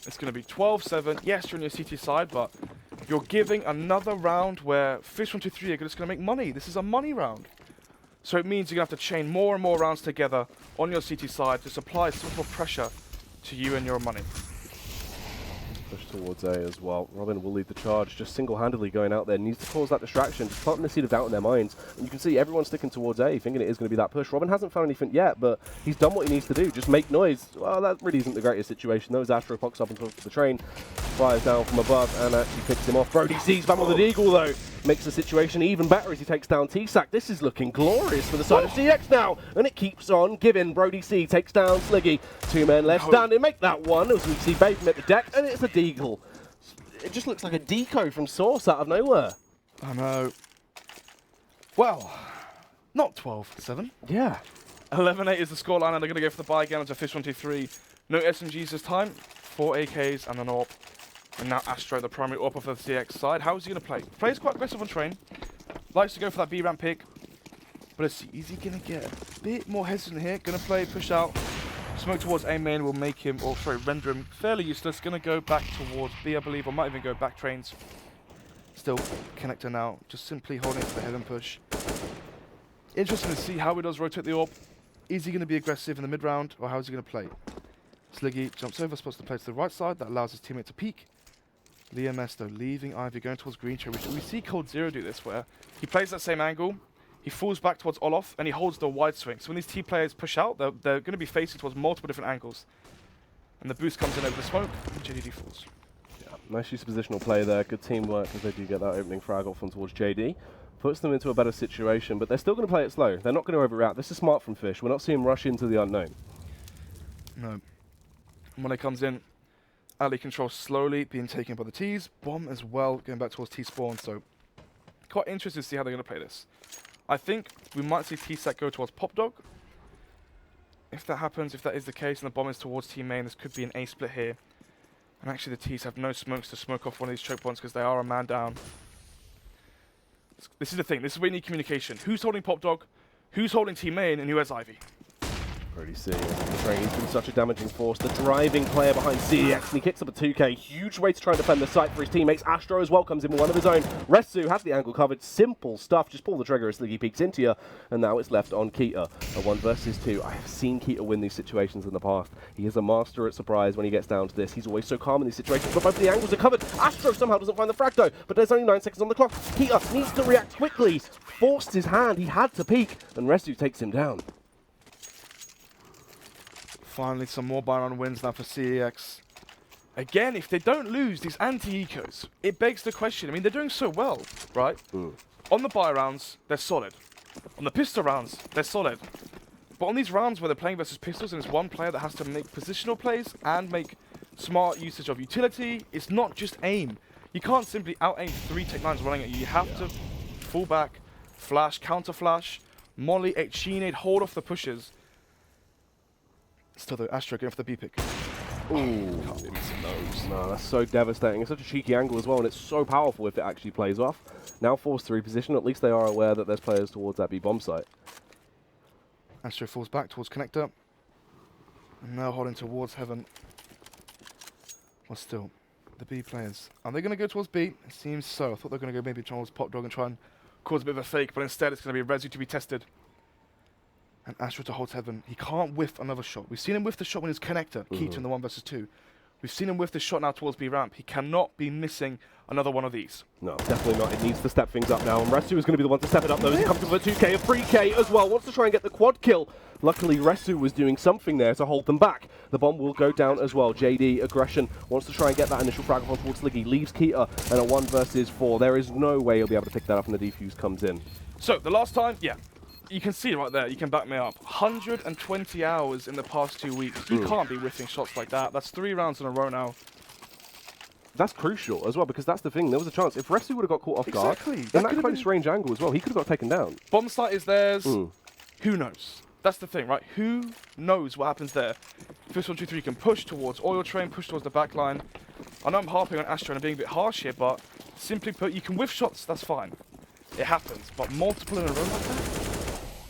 it's going to be 12-7. Yes, you're on your CT side, but you're giving another round where Fish123 are just going to make money. This is a money round. So it means you're going to have to chain more and more rounds together on your CT side to supply some more pressure to you and your money. Push towards A as well. Robin will lead the charge, just single-handedly going out there. Needs to cause that distraction, just planting the seed of doubt in their minds. And you can see everyone sticking towards A, thinking it is going to be that push. Robin hasn't found anything yet, but he's done what he needs to do. Just make noise. Well, that really isn't the greatest situation, though, as Astro pops up on top of the train, fires down from above, and actually picks him off. Brody sees back with the Deagle, though. Makes the situation even better as he takes down CeX. This is looking glorious for the side of CeX now, and it keeps on giving. Brody C takes down Sliggy. 2 men left standing. Make that one as we see Batham at the deck, and it's a Deagle. It just looks like a deco from Source out of nowhere. I know. Well, Not 12-7. Yeah. 11-8 is the scoreline, and they're going to go for the buy again onto Fish123. No SMGs this time. 4 AKs and an AWP. And now Astro, the primary AWP of the CeX side. How is he going to play? Plays quite aggressive on train. Likes to go for that B ramp pick. But let's see, is he going to get a bit more hesitant here? Going to play push out. Smoke towards A main will make him, or sorry, render him fairly useless. Going to go back towards B, I believe, or might even go back trains. Still, connector now, just simply holding it for the heaven push. Interesting to see how he does rotate the AWP. Is he going to be aggressive in the mid round, or how is he going to play? Sliggy jumps over, spots the play to the right side. That allows his teammate to peek. Liam S, though, leaving Ivy, going towards green cherry. We see Cold Zero do this, where he plays that same angle. He falls back towards Olof, and he holds the wide swing. So when these T players push out, they're going to be facing towards multiple different angles. And the boost comes in over the smoke, and JD falls. Yeah, nice use of positional play there. Good teamwork as they do get that opening frag off on towards JD. Puts them into a better situation, but they're still going to play it slow. They're not going to overreact. This is smart from Fish. We're not seeing him rush into the unknown. No. When it comes in, alley control slowly being taken by the T's. Bomb as well, going back towards T spawn. So quite interested to see how they're going to play this. I think we might see CeX go towards Pop Dog. If that happens, if that is the case, and the bomb is towards T main, this could be an A split here. And actually the T's have no smokes to smoke off one of these choke points because they are a man down. This is the thing, this is where you need communication. Who's holding Pop Dog, who's holding T main, and who has Ivy? Already seeing he's been such a damaging force. The driving player behind CeX, and he kicks up a 2K. Huge way to try and defend the site for his teammates. Astro as well comes in with one of his own. Resu has the angle covered. Simple stuff. Just pull the trigger as Sliggy peeks into you, and now it's left on Keita. A 1 versus 2. I have seen Keita win these situations in the past. He is a master at surprise when he gets down to this. He's always so calm in these situations, but both the angles are covered. Astro somehow doesn't find the frag though, but there's only 9 seconds on the clock. Keita needs to react quickly. Forced his hand. He had to peek, and Resu takes him down. Finally, some more buy-on wins now for CeX. Again, if they don't lose these anti-ecos, it begs the question. I mean, they're doing so well, right? On the buy rounds, they're solid. On the pistol rounds, they're solid. But on these rounds where they're playing versus pistols and it's one player that has to make positional plays and make smart usage of utility, it's not just aim. You can't simply out-aim 3 Tech-9s running at you. You have to fall back, flash, counter-flash, molly, H-Nade, hold off the pushes. Still though, Astro going for the B pick. Ooh. Can't be missing those. No, that's so devastating. It's such a cheeky angle as well, and it's so powerful if it actually plays off. Now forced to reposition. At least they are aware that there's players towards that B bomb site. Astro falls back towards connector. And now holding towards heaven. Well, still, the B players. Are they going to go towards B? It seems so. I thought they were going to go maybe towards Pop Dog and try and cause a bit of a fake, but instead it's going to be Resu to be tested. And Astro to hold heaven. He can't whiff another shot. We've seen him whiff the shot when he's connector, Keita in the 1 versus 2. We've seen him whiff the shot now towards B ramp. He cannot be missing another one of these. No, definitely not. It needs to step things up now. And Resu is going to be the one to step it up though. As he comes in for a 2K, a 3K as well. Wants to try and get the quad kill. Luckily, Resu was doing something there to hold them back. The bomb will go down as well. JD, aggression, wants to try and get that initial frag on towards Sliggy. Leaves Keita and a 1 versus 4. There is no way he'll be able to pick that up when the defuse comes in. So, the last time, yeah. You can see right there, you can back me up. 120 hours in the past 2 weeks. You can't be whiffing shots like that. That's 3 rounds in a row now. That's crucial as well, because that's the thing. There was a chance. If Resu would have got caught off guard, Exactly. in that close range angle as well, he could have got taken down. Bomb site is theirs. Who knows? That's the thing, right? Who knows what happens there? Fish123 can push towards oil train, push towards the back line. I know I'm harping on Astro and being a bit harsh here, but simply put, you can whiff shots, that's fine. It happens, but multiple in a row like that?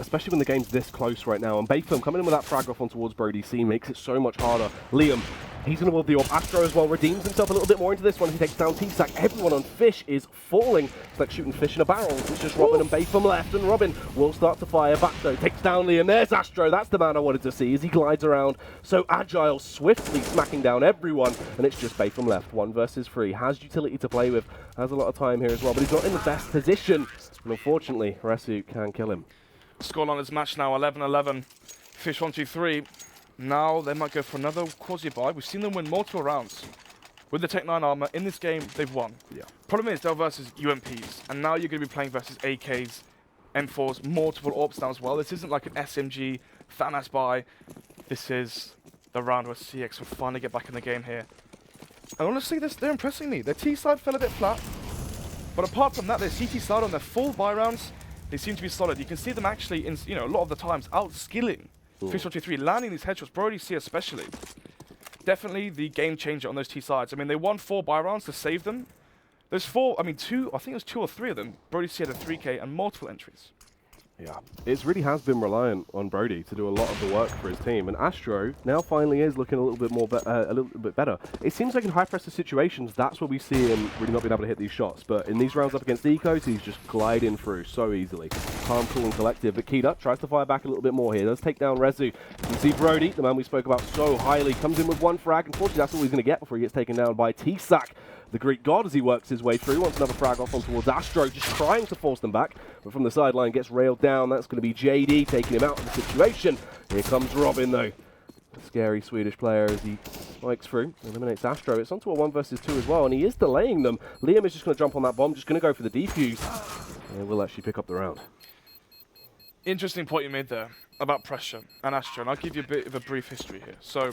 Especially when the game's this close right now. And Bayfilm coming in with that frag off on towards Brody C makes it so much harder. Liam, he's going to wield the orb. Astro as well redeems himself a little bit more into this one. He takes down CeX. Everyone on Fish is falling. It's like shooting fish in a barrel. It's just Robin and Bayfilm left. And Robin will start to fire back though. Takes down Liam. There's Astro. That's the man I wanted to see as he glides around. So agile, swiftly smacking down everyone. And it's just Bayfilm left. 1 versus 3. Has utility to play with. Has a lot of time here as well. But he's not in the best position. And unfortunately, Resu can kill him. Scoreline is matched now, 11-11. Fish123. Now they might go for another quasi-buy. We've seen them win multiple rounds. With the Tech-9 armor, in this game, they've won. Yeah. Problem is, they're versus UMPs. And now you're going to be playing versus AKs, M4s, multiple AWPs now as well. This isn't like an SMG, fat-ass buy. This is the round where CeX will finally get back in the game here. And honestly, they're impressing me. Their T side fell a bit flat. But apart from that, their CT side on their full buy rounds They seem to be solid. You can see them actually, in, a lot of the times, out-skilling Fish123, landing these headshots, Brody C especially. Definitely the game changer on those T sides. I mean, they won 4 buy rounds to save them. There's 4, I mean, 2, I think it was 2 or 3 of them. Brody C had a 3K and multiple entries. Yeah, it really has been reliant on Brody to do a lot of the work for his team, and Astro now finally is looking a little bit more, a little bit better. It seems like in high pressure situations, that's where we see him really not being able to hit these shots. But in these rounds up against Ecos, he's just gliding through so easily. Calm, cool, and collective. But Keita tries to fire back a little bit more here. Does take down Rezu. You can see Brody, the man we spoke about so highly, comes in with 1 frag. Unfortunately, that's all he's going to get before he gets taken down by CeX, the Greek god, as he works his way through. Wants another frag off on towards Astro, just trying to force them back, but from the sideline gets railed down. That's going to be JD taking him out of the situation. Here comes Robin, though. A scary Swedish player as he spikes through, eliminates Astro. It's onto a 1 versus 2 as well, and he is delaying them. Liam is just going to jump on that bomb, just going to go for the defuse, and will actually pick up the round. Interesting point you made there about pressure and Astro, and I'll give you a bit of a brief history here. So,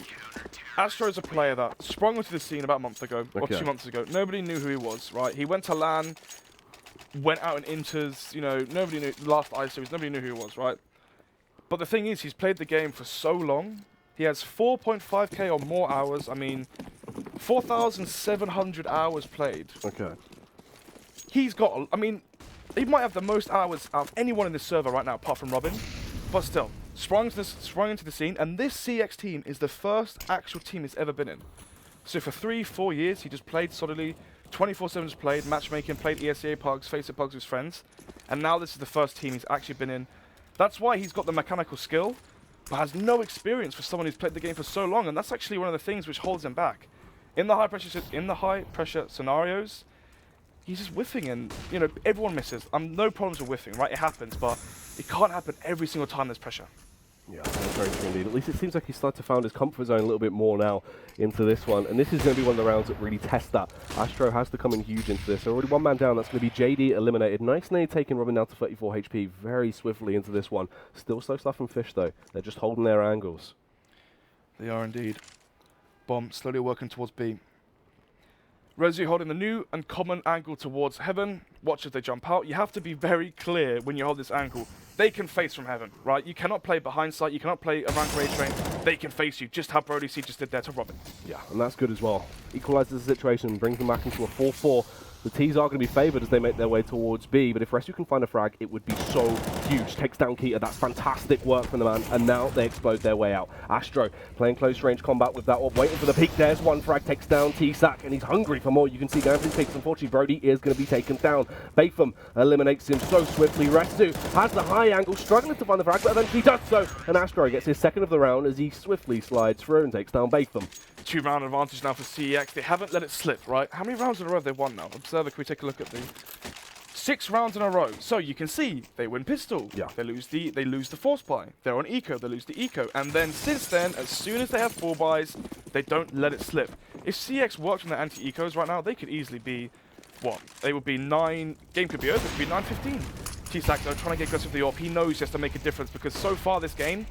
Astro is a player that sprung onto the scene about a month ago, or 2 months ago. Nobody knew who he was, right? He went to LAN, went out in Inters, nobody knew, last I series, nobody knew who he was, right? But the thing is, he's played the game for so long. He has 4.5k or more hours. I mean, 4,700 hours played. Okay. He's got, I mean, he might have the most hours out of anyone in this server right now, apart from Robin. But still, sprung into the scene, and this CeX team is the first actual team he's ever been in. So for 3-4 years, he just played solidly, 24/7 just played, matchmaking, played ESEA pugs, face-it pugs with his friends, and now this is the first team he's actually been in. That's why he's got the mechanical skill, but has no experience for someone who's played the game for so long, and that's actually one of the things which holds him back. In the high pressure scenarios, he's just whiffing, and everyone misses. No problems with whiffing, right? It happens, but it can't happen every single time there's pressure. Yeah, that's very true indeed. At least it seems like he's started to find his comfort zone a little bit more now into this one, and this is going to be one of the rounds that really test that. Astro has to come in huge into this. Already 1 man down. That's going to be JD eliminated. Nice nade taking Robin down to 34 HP very swiftly into this one. Still slow stuff from Fish though. They're just holding their angles. They are indeed. Bomb slowly working towards B. Rezu holding the new and common angle towards heaven. Watch as they jump out. You have to be very clear when you hold this angle. They can face from heaven, right? You cannot play behind sight. You cannot play a rank raid train. They can face you, just how Brody C just did there to Robin. Yeah, and that's good as well. Equalizes the situation, brings them back into a 4-4. The T's are going to be favoured as they make their way towards B, but if Resu can find a frag, it would be so huge. Takes down Keita, that's fantastic work from the man, and now they explode their way out. Astro playing close range combat with that orb, waiting for the peak. There's 1 frag, takes down TSAC, and he's hungry for more. You can see going for his peaks. Unfortunately, Brody is going to be taken down. Batham eliminates him so swiftly. Resu has the high angle, struggling to find the frag, but eventually does so, and Astro gets his 2nd of the round as he swiftly slides through and takes down Batham. 2-round advantage now for CeX. They haven't let it slip, right? How many rounds in a row have they won now? Observer, can we take a look at the 6 rounds in a row? So you can see they win pistol. Yeah. They lose the force buy. They're on eco. They lose the eco. And then since then, as soon as they have 4 buys, they don't let it slip. If CeX worked on their anti-ecos right now, they could easily be what? They would be 9. Game could be over. It could be 9-15. TSAC though trying to get aggressive with the AWP. He knows he has to make a difference because so far this game,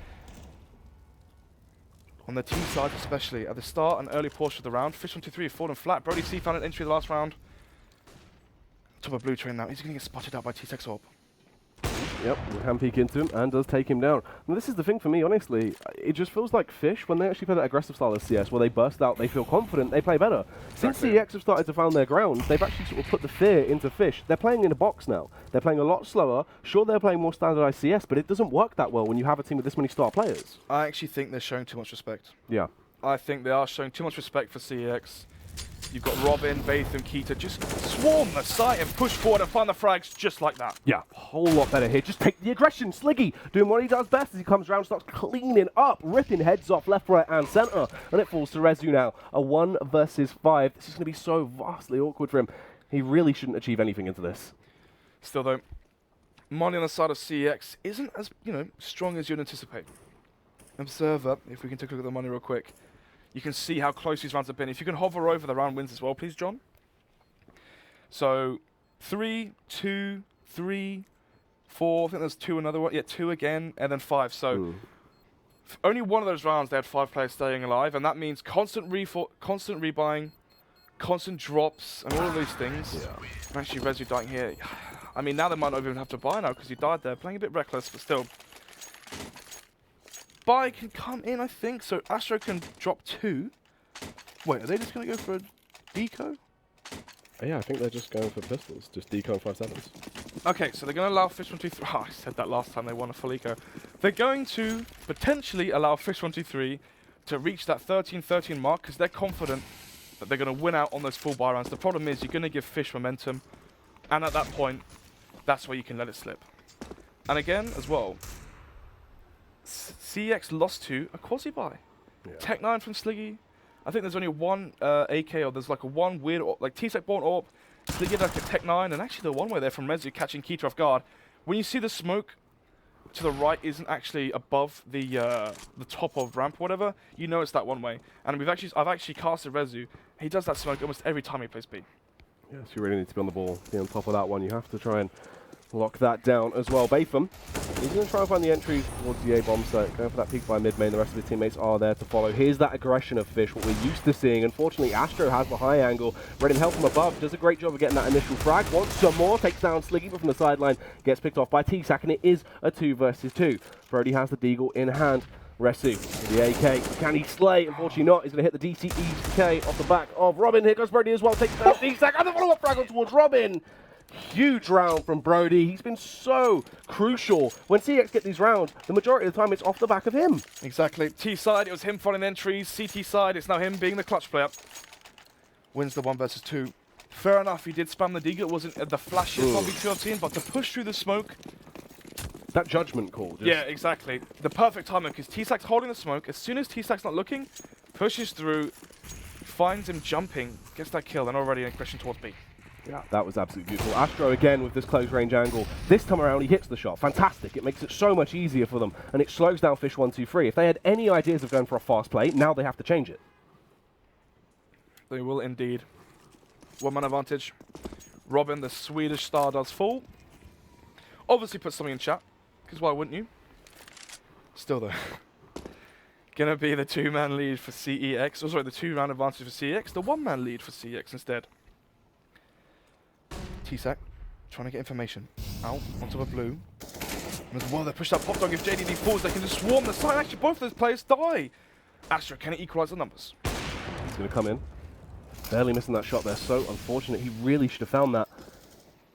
on the team side especially, at the start and early portion of the round, Fish123 have fallen flat. Brody C found an entry the last round. Top of blue train now. He's going to get spotted out by CeX AWP. Yep, will hand peek into him and does take him down. And this is the thing for me, honestly. It just feels like Fish, when they actually play that aggressive style of CS, where they burst out, they feel confident, they play better. Since CeX have started to find their ground, they've actually sort of put the fear into Fish. They're playing in a box now. They're playing a lot slower. Sure, they're playing more standardized CS, but it doesn't work that well when you have a team with this many star players. I actually think they're showing too much respect. Yeah. I think they are showing too much respect for CeX. You've got Robin, Batham, Keita, just swarm the site and push forward and find the frags just like that. Yeah, a whole lot better here. Just take the aggression. Sliggy doing what he does best as he comes around, starts cleaning up, ripping heads off left, right, and centre. And it falls to Rezu now. A 1 versus 5. This is going to be so vastly awkward for him. He really shouldn't achieve anything into this. Still though, money on the side of CeX isn't as, strong as you'd anticipate. Observer, if we can take a look at the money real quick. You can see how close these rounds have been. If you can hover over the round wins as well, please, John. So 3, 2, 3, 4. I think there's 2 another one. Yeah, 2 again, and then 5. So only one of those rounds they had 5 players staying alive, and that means constant rebuying, constant drops, and all of these things. Yeah. Actually, Rezu dying here. I mean, now they might not even have to buy now because he died there. Playing a bit reckless, but still. Buy can come in, I think, so Astro can drop 2. Wait, are they just going to go for a deco? Yeah, I think they're just going for pistols. Just deco and 5-7s. Okay, so they're going to allow Fish123... Oh, I said that last time they won a full eco. They're going to potentially allow Fish123 to reach that 13-13 mark because they're confident that they're going to win out on those full buy rounds. The problem is you're going to give Fish momentum, and at that point, that's where you can let it slip. And again, as well, CeX lost to a quasi-buy. Yeah. Tech 9 from Sliggy. I think there's only one AK, or there's like a one weird, like TSEC born AWP, Sliggy like a Tech 9, and actually the one way there from Rezu catching Keita off guard. When you see the smoke to the right isn't actually above the top of ramp or whatever, you know it's that one way. And I've actually casted Rezu. He does that smoke almost every time he plays B. Yes, you really need to be on the ball, be on top of that one. You have to try and lock that down as well. Batham, he's going to try and find the entry towards the A bomb site, going for that peek by mid main. The rest of his teammates are there to follow. Here's that aggression of Fish, what we're used to seeing. Unfortunately, Astro has the high angle. Ready to help from above, does a great job of getting that initial frag. Wants some more, takes down Sliggy, but from the sideline gets picked off by TSAC, and it is a 2 versus 2. Brody has the deagle in hand. Resu, the AK, can he slay? Unfortunately not, he's going to hit the DCEK off the back of Robin. Here goes Brody as well, takes down TSAC, and the follow-up frag on towards Robin. Huge round from Brody. He's been so crucial. When CeX get these rounds, the majority of the time it's off the back of him. Exactly. T side, it was him following entries. CT side, it's now him being the clutch player. Wins the 1 versus 2. Fair enough, he did spam the deagle. It wasn't the flashiest 1v2 I've seen, but to push through the smoke. That judgment call. Yeah, exactly. The perfect timing, because TSAC's holding the smoke. As soon as TSAC's not looking, pushes through, finds him jumping, gets that kill, and already an aggression towards B. Yeah, that was absolutely beautiful. Astro again with this close range angle. This time around he hits the shot. Fantastic. It makes it so much easier for them. And it slows down Fish123. If they had any ideas of going for a fast play, now they have to change it. They will indeed. 1-man advantage. Robin, the Swedish star, does fall. Obviously put something in chat, because why wouldn't you? Still though. Gonna be the 2-man lead for CEX. Oh, sorry, the 2-round advantage for CEX. The 1-man lead for CEX instead. TSAC trying to get information out onto a blue. And as well, they push that pop dog. If JDD falls, they can just swarm the side. Actually, both of those players die. Astro, can it equalize the numbers? He's going to come in. Barely missing that shot there. So unfortunate. He really should have found that.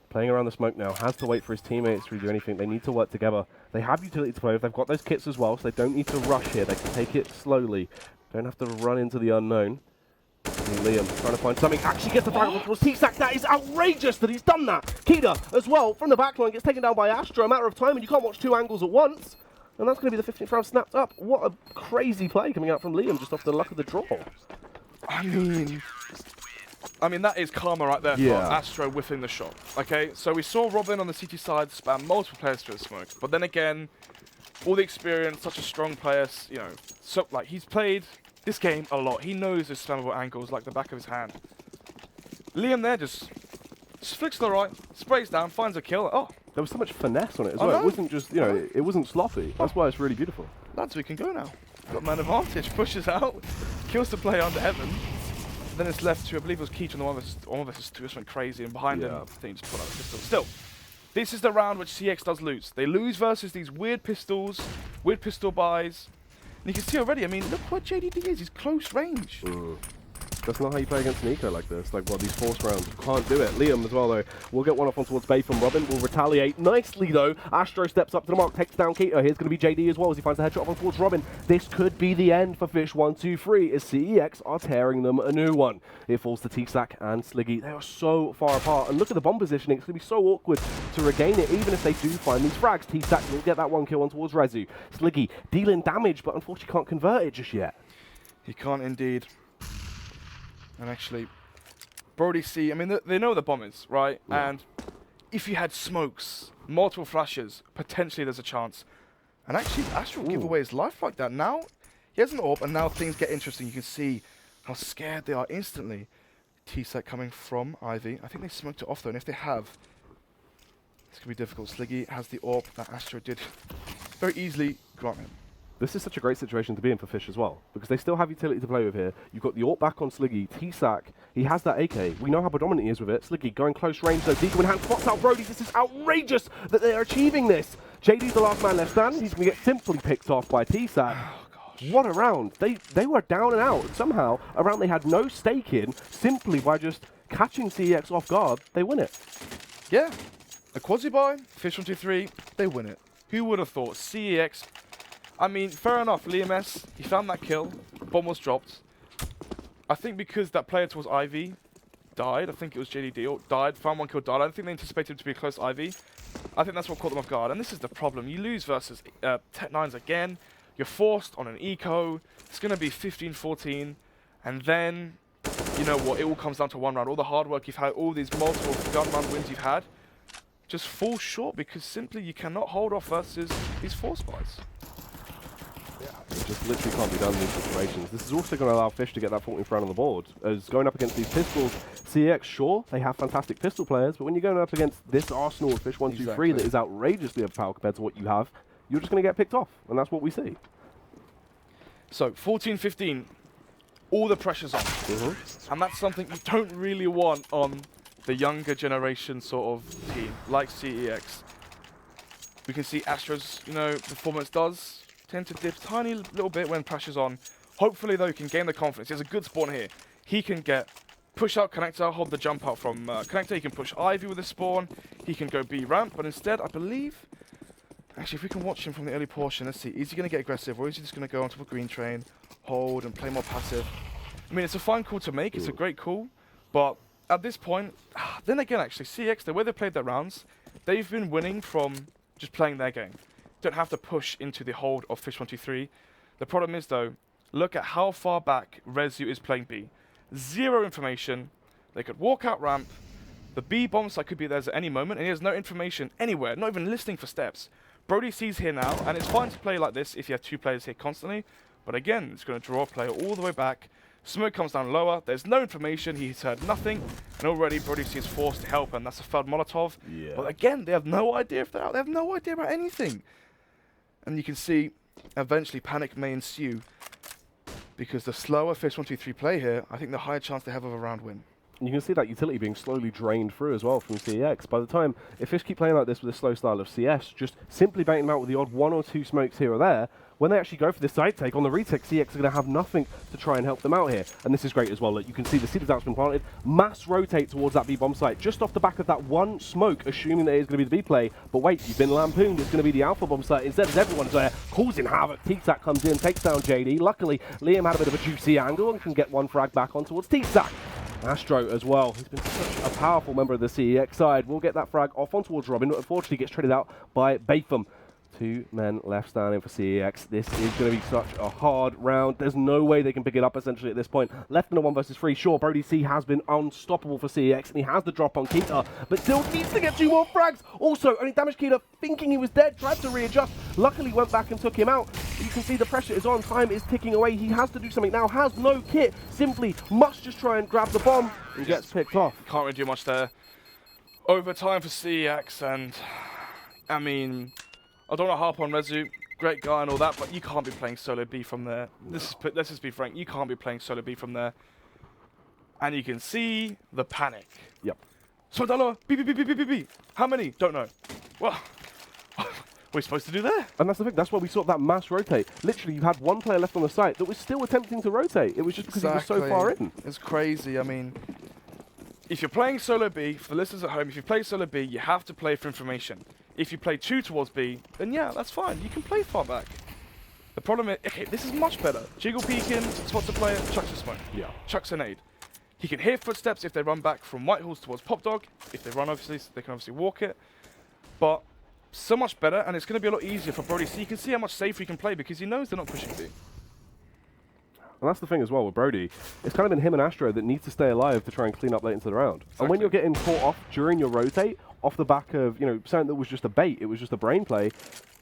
Playing around the smoke now. Has to wait for his teammates to do anything. They need to work together. They have utility to play with. They've got those kits as well, so they don't need to rush here. They can take it slowly. Don't have to run into the unknown. Liam trying to find something. Actually gets the frag towards TSAC. That is outrageous that he's done that. Keita as well from the backline gets taken down by Astro. A matter of time, and you can't watch 2 angles at once. And that's going to be the 15th round snapped up. What a crazy play coming out from Liam just off the luck of the draw. I mean, that is karma right there for Astro whiffing the shot. Okay, so we saw Robin on the CT side spam multiple players through the smoke. But then again, all the experience, such a strong player, you know, so like he's played this game a lot. He knows his spammable angles like the back of his hand. Liam there just flicks to the right, sprays down, finds a kill. Oh, there was so much finesse on it as well. It wasn't just, you know, it wasn't sloppy. That's why it's really beautiful. Lads, we can go now. Got man advantage, pushes out, kills the player under heaven. Then it's left to, I believe it was Keita on the 1 versus 2, just went crazy, and behind him, I think he just put out the pistol. Still, this is the round which CeX does lose. They lose versus these weird pistols, weird pistol buys. And you can see already, I mean, look what JDD is, he's close range. That's not how you play against Nico like this. Like, well, these force rounds, you can't do it. Liam as well, though. We'll get one off on towards Bay from Robin. We'll retaliate nicely, though. Astro steps up to the mark, takes down Keita. Here's going to be JD as well as he finds the headshot on towards Robin. This could be the end for Fish123 as CEX are tearing them a new one. It falls to TSAC and Sliggy. They are so far apart. And look at the bomb positioning. It's going to be so awkward to regain it, even if they do find these frags. TSAC will get that 1 kill on towards Rezu. Sliggy dealing damage, but unfortunately can't convert it just yet. He can't indeed. And actually, Brody C, I mean, they know the bomb is, right? Yeah. And if you had smokes, multiple flashes, potentially there's a chance. And actually, Astro will give away his life like that. Now, he has an AWP, and now things get interesting. You can see how scared they are instantly. TSAC coming from Ivy. I think they smoked it off, though, and if they have, it's going to be difficult. Sliggy has the AWP that Astro did very easily grant him. This is such a great situation to be in for Fish as well, because they still have utility to play with here. You've got the AWP back on Sliggy, CeX, he has that AK. We know how predominant he is with it. Sliggy going close range, though. Deacon in hand, spots out Brody. This is outrageous that they are achieving this. JD's the last man left standing. He's going to get simply picked off by CeX. What a round. They were down and out. Somehow, a round they had no stake in, simply by just catching CeX off guard, they win it. Yeah. A quasi-buy, Fish123, they win it. Who would have thought? CeX. I mean, fair enough, Liam S, he found that kill, bomb was dropped. I think because that player towards Ivy died, I think it was JDD, or died, found one kill, died. I don't think they anticipated him to be close to Ivy. I think that's what caught them off guard, and this is the problem. You lose versus Tech9s again, you're forced on an eco, it's going to be 15-14, and then, you know what, it all comes down to one round. All the hard work you've had, all these multiple gun round wins you've had, just fall short because simply you cannot hold off versus these force buys. It just literally can't be done in these situations. This is also going to allow Fish to get that 14th round on the board. As going up against these pistols, CeX, sure, they have fantastic pistol players, but when you're going up against this arsenal of Fish123 that is outrageously overpowered compared to what you have, you're just going to get picked off, and that's what we see. So, 14-15, all the pressure's on. And that's something you don't really want on the younger generation sort of team, like CeX. We can see Astro's, performance does tend to dip a tiny little bit when pressure's on. Hopefully, though, he can gain the confidence. He has a good spawn here. He can get push out connector, hold the jump out from connector. He can push Ivy with his spawn. He can go B ramp, but instead, I believe... Actually, if we can watch him from the early portion, let's see. Is he going to get aggressive, or is he just going to go onto a green train, hold, and play more passive? I mean, it's a fine call to make. It's a great call. But at this point, then again, actually, CeX, the way they played their rounds, they've been winning from just playing their game. Don't have to push into the hold of Fish123. The problem is, though, look at how far back Rezu is playing B. Zero information. They could walk out ramp. The B bomb site could be there at any moment, and he has no information anywhere, not even listening for steps. Brody sees here now, and it's fine to play like this if you have two players here constantly, but again, it's going to draw a player all the way back. Smoke comes down lower, there's no information, he's heard nothing, and already Brody sees forced to help, and that's a failed Molotov. Yeah. But again, they have no idea if they're out, they have no idea about anything. And you can see, eventually panic may ensue, because the slower Fish123 play here, I think the higher chance they have of a round win. You can see that utility being slowly drained through as well from CeX. By the time, if Fish keep playing like this with a slow style of CS, just simply baiting them out with the odd one or two smokes here or there, when they actually go for this side take on the retake, CeX are going to have nothing to try and help them out here. And this is great as well. Look, you can see the seed has been planted, mass rotate towards that B bomb site, just off the back of that one smoke, assuming that it is going to be the B play. But wait, you've been lampooned, it's going to be the alpha bomb site. Instead, as everyone's there, causing havoc. CeX comes in, takes down JD. Luckily, Liam had a bit of a juicy angle and can get one frag back on towards CeX. Astro as well. He's been such a powerful member of the CeX side. We'll get that frag off on towards Robin, but unfortunately gets traded out by Batham. 2 men left standing for CeX. This is going to be such a hard round. There's no way they can pick it up essentially at this point. Left in a 1 versus 3. Sure, Brody C has been unstoppable for CeX, and he has the drop on Keita, but still needs to get 2 more frags. Also, only damaged Keita, thinking he was dead, tried to readjust. Luckily went back and took him out. You can see the pressure is on. Time is ticking away. He has to do something now. Has no kit. Simply must just try and grab the bomb and gets picked off. Can't really do much there. Overtime for CeX, and I mean, I don't want to harp on Rezu, great guy and all that, but you can't be playing solo B from there. No. Let's just be frank, you can't be playing solo B from there. And you can see the panic. Yep. So dollar, B. How many? Don't know. Well, what are we supposed to do there? And that's the thing, that's why we saw that mass rotate. Literally, you had one player left on the site that was still attempting to rotate. It was just because he was so far in. It's crazy. I mean, if you're playing solo B, for the listeners at home, if you play solo B, you have to play for information. If you play 2 towards B, then yeah, that's fine. You can play far back. The problem is, okay, this is much better. Jiggle peeking, spots a player, chucks a smoke. Yeah. Chucks a nade. He can hear footsteps if they run back from Whitehall's towards Pop Dog. If they run, obviously, they can obviously walk it. But so much better, and it's going to be a lot easier for Brody. So you can see how much safer he can play because he knows they're not pushing B. And that's the thing as well with Brody. It's kind of been him and Astro that need to stay alive to try and clean up late into the round. Exactly. And when you're getting caught off during your rotate, off the back of, something that was just a bait, it was just a brain play,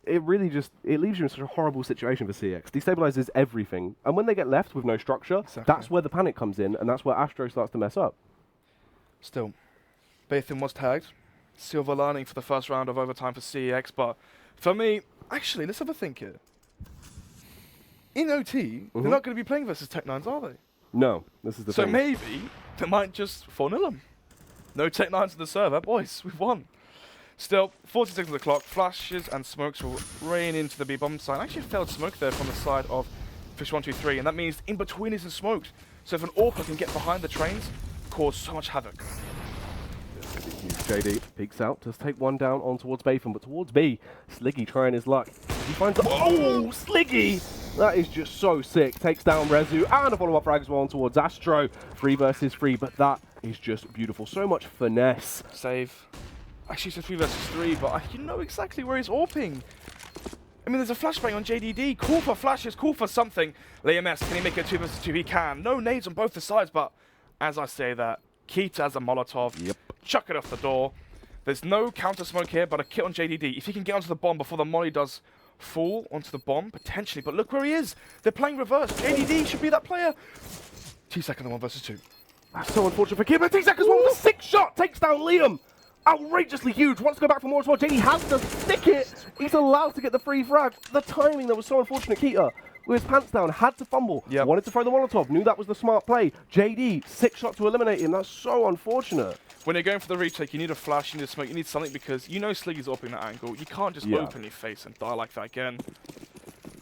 it really just, it leaves you in such a horrible situation for CeX. Destabilizes everything. And when they get left with no structure, that's where the panic comes in, and that's where Astro starts to mess up. Still, Batham was tagged. Silver lining for the first round of overtime for CeX, but for me, actually, let's have a think here. in OT, they're not going to be playing versus Tech9s, are they? No, this is the So thing. maybe they might just 4-0 them. No Tech9s to the server. Boys, we've won. Still, 40 seconds on the clock. Flashes and smokes will rain into the B bomb side. Actually, a failed smoke there from the side of Fish123, and that means in between isn't smoked. So if an AWPer can get behind the trains, cause so much havoc. JD peeks out, does take one down on towards Bayfam, but towards B, Sliggy trying his luck. He finds the— oh, Sliggy! That is just so sick. Takes down Rezu, and a follow-up frag as well on towards Astro. 3 versus 3, but that is just beautiful. So much finesse. Save. Actually, it's a 3 versus 3, but you know exactly where he's AWPing. I mean, there's a flashbang on JDD. Call for flashes, call for something. Liam S, can he make it 2 versus 2? He can. No nades on both the sides, but as I say that, Keita has a Molotov. Yep. Chuck it off the door. There's no counter smoke here, but a kit on JDD. If he can get onto the bomb before the molly does fall onto the bomb, potentially. But look where he is. They're playing reverse. JDD should be that player. T-Sec on the 1 versus 2. That's so unfortunate for Kim, but T-Sec as well with a 6 shot. Takes down Liam. Outrageously huge. Wants to go back for more as well. JD has to stick it. He's allowed to get the free frag. The timing that was so unfortunate. Keita, with his pants down, had to fumble. Yep. Wanted to throw the Molotov. Knew that was the smart play. JD, 6 shot to eliminate him. That's so unfortunate. When you're going for the retake, you need a flash, you need a smoke, you need something, because you know Sliggy's opening that angle. You can't just open your face and die like that again.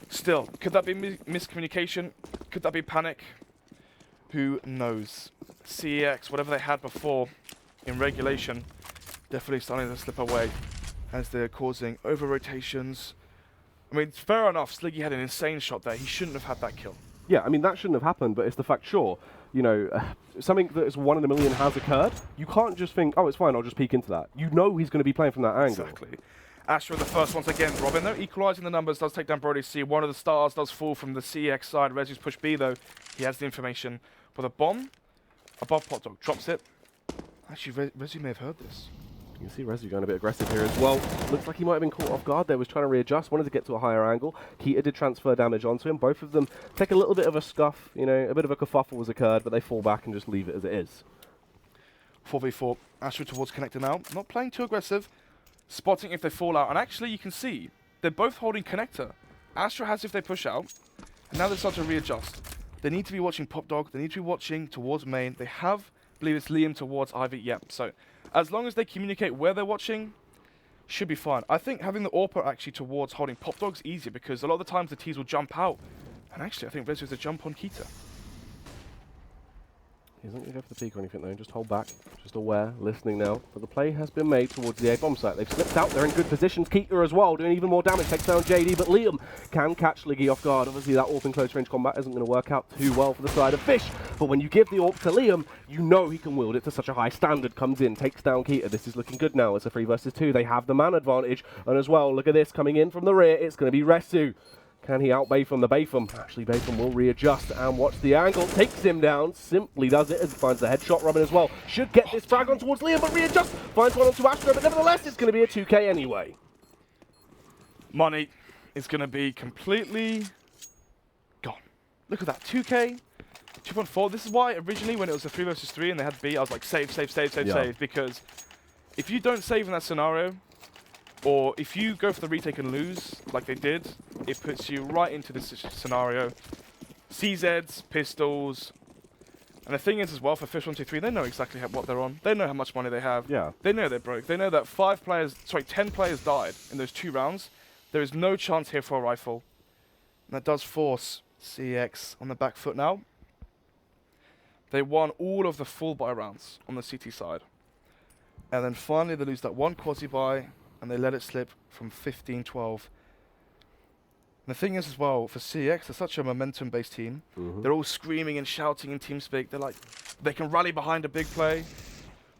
Still, could that be miscommunication? Could that be panic? Who knows? CEX, whatever they had before in regulation, definitely starting to slip away as they're causing over-rotations. I mean, fair enough, Sliggy had an insane shot there. He shouldn't have had that kill. Yeah, I mean, that shouldn't have happened, but it's the fact, sure, you know, something that is 1 in a million has occurred. You can't just think, oh, it's fine, I'll just peek into that. You know he's going to be playing from that angle. Exactly. Astra the first once again. Robin, though, equalising the numbers, does take down Brody C. One of the stars does fall from the CX side. Rezu's push B, though. He has the information for the bomb. Above Pot Dog drops it. Actually, Rezu may have heard this. You can see Rezu going a bit aggressive here as well. Looks like he might have been caught off guard there, was trying to readjust, wanted to get to a higher angle. Keita did transfer damage onto him. Both of them take a little bit of a scuff, you know, a bit of a kerfuffle has occurred, but they fall back and just leave it as it is. 4v4. Astra towards connector now. Not playing too aggressive. Spotting if they fall out. And actually, you can see they're both holding connector. Astra has if they push out. And now they start to readjust. They need to be watching Pop Dog. They need to be watching towards main. They have, I believe it's Liam towards Ivy. Yep. So as long as they communicate where they're watching, should be fine. I think having the AWPer actually towards holding Pop Dog's easier, because a lot of the times the T's will jump out. And actually, I think Rezu is a jump on Keita. He's not going to go for the peek or anything though, just hold back, just aware, listening now. But the play has been made towards the A bomb site. They've slipped out, they're in good positions. Keita as well, doing even more damage, takes down JD, but Liam can catch Sliggy off guard. Obviously that AWP in close range combat isn't going to work out too well for the side of Fish, but when you give the AWP to Liam, you know he can wield it to such a high standard. Comes in, takes down Keita. This is looking good now. It's a 3 versus 2. They have the man advantage, and as well, look at this, coming in from the rear, it's going to be Rezu. Can he out Bayfam the Bayfam? Actually, Bayfam will readjust and watch the angle. Takes him down. Simply does it as he finds the headshot. Robin as well. Should get this frag on towards Liam, but readjust. Finds one onto Astro, but nevertheless, it's going to be a 2K anyway. Money is going to be completely gone. Look at that. 2K, 2.4. This is why originally when it was a 3 versus 3 and they had B, I was like, save, save, save, save, save. Because if you don't save in that scenario, or if you go for the retake and lose, like they did, it puts you right into this scenario. CZs, pistols. And the thing is as well, for Fish123, they know exactly what they're on. They know how much money they have. Yeah. They know they're broke. They know that 10 players died in those 2 rounds. There is no chance here for a rifle. And that does force CX on the back foot now. They won all of the full buy rounds on the CT side. And then finally they lose that one quasi buy, and they let it slip from 15-12. And the thing is as well, for CX, they're such a momentum-based team. They're all screaming and shouting in TeamSpeak. They're like, they can rally behind a big play.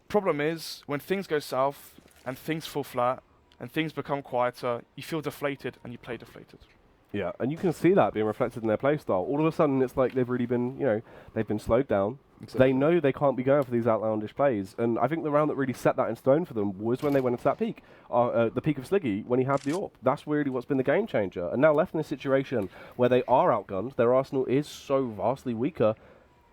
Problem is, when things go south, and things fall flat, and things become quieter, you feel deflated, and you play deflated. Yeah, and you can see that being reflected in their play style. All of a sudden, it's like they've really been, you know, they've been slowed down. Exactly. They know they can't be going for these outlandish plays. And I think the round that really set that in stone for them was when they went into that peak. The peak of Sliggy, when he had the AWP. That's really what's been the game changer. And now left in a situation where they are outgunned, their arsenal is so vastly weaker,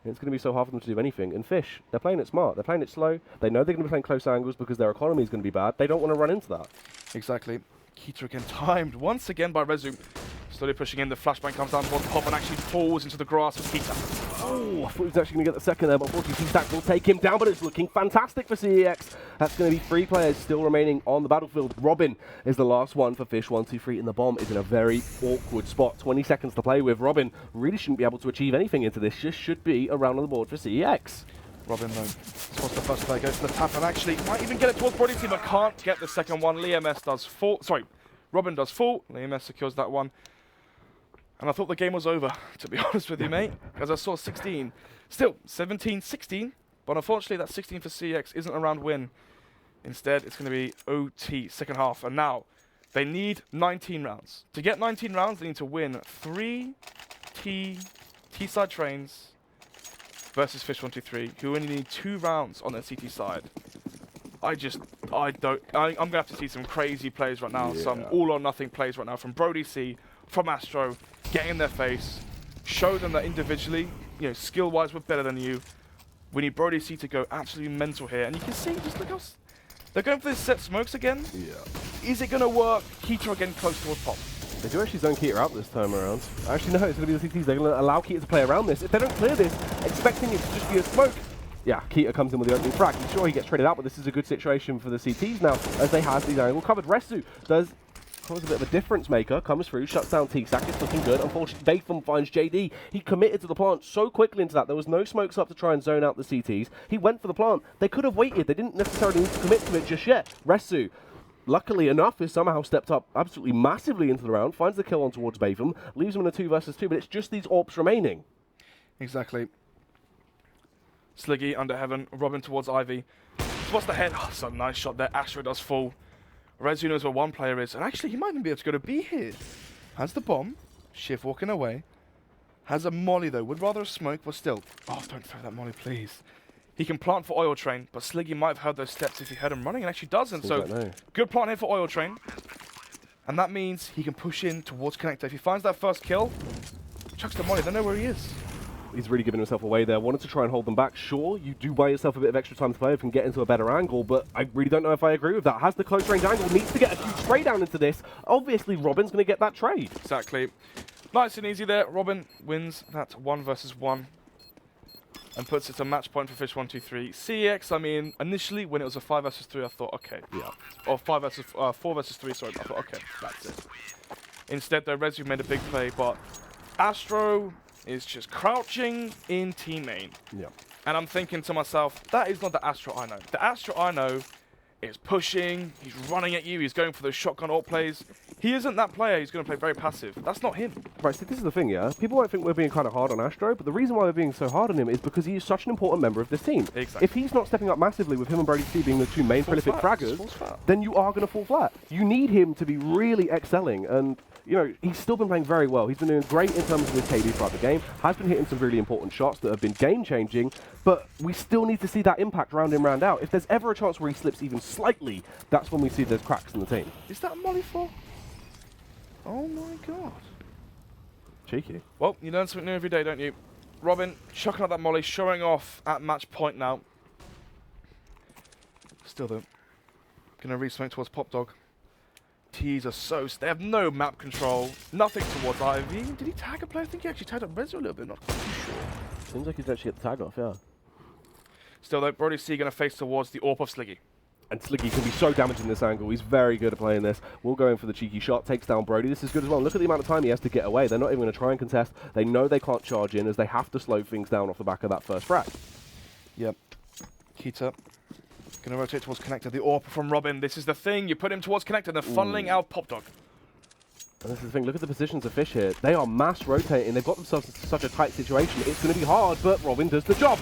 it's going to be so hard for them to do anything. And Fish, they're playing it smart. They're playing it slow. They know they're going to be playing close angles because their economy is going to be bad. They don't want to run into that. Exactly. Keita again timed once again by Rezu. Slowly pushing in, the flashbang comes down towards Pop and actually falls into the grass with Kita. Oh, I thought he was actually going to get the second there, but unfortunately CeX will take him down, but it's looking fantastic for CEX. That's going to be 3 players still remaining on the battlefield. Robin is the last one for Fish123, and the bomb is in a very awkward spot. 20 seconds to play with. Robin really shouldn't be able to achieve anything into this, just should be around on the board for CEX. Robin, though, spots the first player, goes to the tap, and actually might even get it towards Brody team, but can't get the second one. Liam does full. Sorry, Robin does full. Liam secures that one. And I thought the game was over, to be honest with you, mate, because I saw 16. Still, 17-16, but unfortunately that 16 for CEX isn't a round win. Instead, it's going to be OT, second half. And now, they need 19 rounds. To get 19 rounds, they need to win 3 T-side trains versus Fish123, who only need 2 rounds on their CT side. I'm going to have to see some crazy plays right now, some all-or-nothing plays right now from Brody C, from Astro, get in their face, show them that individually, skill-wise, we're better than you. We need Brody C to go absolutely mental here, and you can see, just look how they're going for this set smokes again. Yeah. Is it going to work? Keita again close towards Pop. They do actually zone Keita out this time around. Actually, no, it's going to be the CTs. They're going to allow Keita to play around this. If they don't clear this, expecting it to just be a smoke, yeah, Keita comes in with the opening frag. He's sure he gets traded out, but this is a good situation for the CTs now, as they have these angle covered. Resu does cause a bit of a difference maker, comes through, shuts down TSAC, it's looking good. Unfortunately, Bayfam finds JD. He committed to the plant so quickly into that. There was no smokes up to try and zone out the CTs. He went for the plant. They could have waited. They didn't necessarily need to commit to it just yet. Resu, luckily enough, has somehow stepped up absolutely massively into the round, finds the kill on towards Bayfam, leaves him in a 2 versus 2, but it's just these AWPs remaining. Exactly. Sliggy under heaven, Robin towards Ivy. Spots the head. Oh, it's a nice shot there. Astro does fall. Rezu knows where one player is, and actually he might even be able to go to B here. Has the bomb. Shiv walking away. Has a molly though. Would rather a smoke, but still. Oh, don't throw that molly, please. He can plant for oil train, but Sliggy might have heard those steps if he heard him running, and actually doesn't. So good plant here for oil train. And that means he can push in towards connector. If he finds that first kill, chucks the molly. They know where he is. He's really giving himself away there. Wanted to try and hold them back. Sure, you do buy yourself a bit of extra time to play if you can get into a better angle, but I really don't know if I agree with that. Has the close range angle, needs to get a huge spray down into this. Obviously, Robin's going to get that trade. Exactly. Nice and easy there. Robin wins that 1 versus 1 and puts it to match point for Fish123. CEX, I mean, initially when it was a 5 versus 3, I thought, okay. Yeah. Or 4 versus 3, sorry. I thought, okay, that's it. Instead, though, Rezu made a big play, but Astro is just crouching in team main. Yeah. And I'm thinking to myself, that is not the Astro I know. The Astro I know is pushing, he's running at you, he's going for those shotgun ult plays. He isn't that player, he's going to play very passive. That's not him. Right, see, this is the thing, yeah? People might think we're being kind of hard on Astro, but the reason why we're being so hard on him is because he is such an important member of this team. Exactly. If he's not stepping up massively with him and Brody C being the 2 main prolific fraggers, then you are going to fall flat. You need him to be really excelling, and he's still been playing very well. He's been doing great in terms of his KD throughout the game, has been hitting some really important shots that have been game-changing, but we still need to see that impact round in, round out. If there's ever a chance where he slips even slightly, that's when we see there's cracks in the team. Is that a molly for? Oh my god. Cheeky. Well, you learn something new every day, don't you? Robin chucking out that molly, showing off at match point now. Still though, gonna re-smoke towards Pop Dog. T's are so... They have no map control. Nothing towards Ivy. Did he tag a player? I think he actually tagged up Rezo a little bit. Not too sure. Seems like he's actually get the tag off, yeah. Still though, Brody C going to face towards the AWP of Sliggy. And Sliggy can be so damaging this angle. He's very good at playing this. We'll go in for the cheeky shot. Takes down Brody. This is good as well. Look at the amount of time he has to get away. They're not even going to try and contest. They know they can't charge in as they have to slow things down off the back of that first frag. Yep. Keita. Going to rotate towards connector. The AWP from Robin. This is the thing. You put him towards connector. They're funneling out Pop Dog. And this is the thing. Look at the positions of Fish here. They are mass rotating. They've got themselves into such a tight situation. It's going to be hard, but Robin does the job.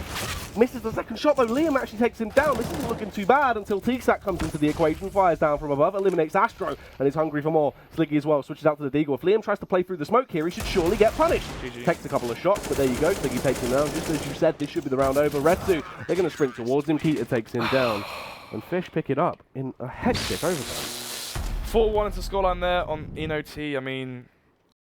Misses the second shot, though. Liam actually takes him down. This isn't looking too bad until TSAC comes into the equation. Fires down from above. Eliminates Astro. And is hungry for more. Sliggy as well. Switches out to the Deagle. If Liam tries to play through the smoke here, he should surely get punished. GG. Takes a couple of shots, but there you go. Sliggy takes him down. Just as you said, this should be the round over. Retsu, they're going to sprint towards him. Keita takes him down. And Fish pick it up in a hectic overtime. 4-1 into scoreline there on ENOT. I mean,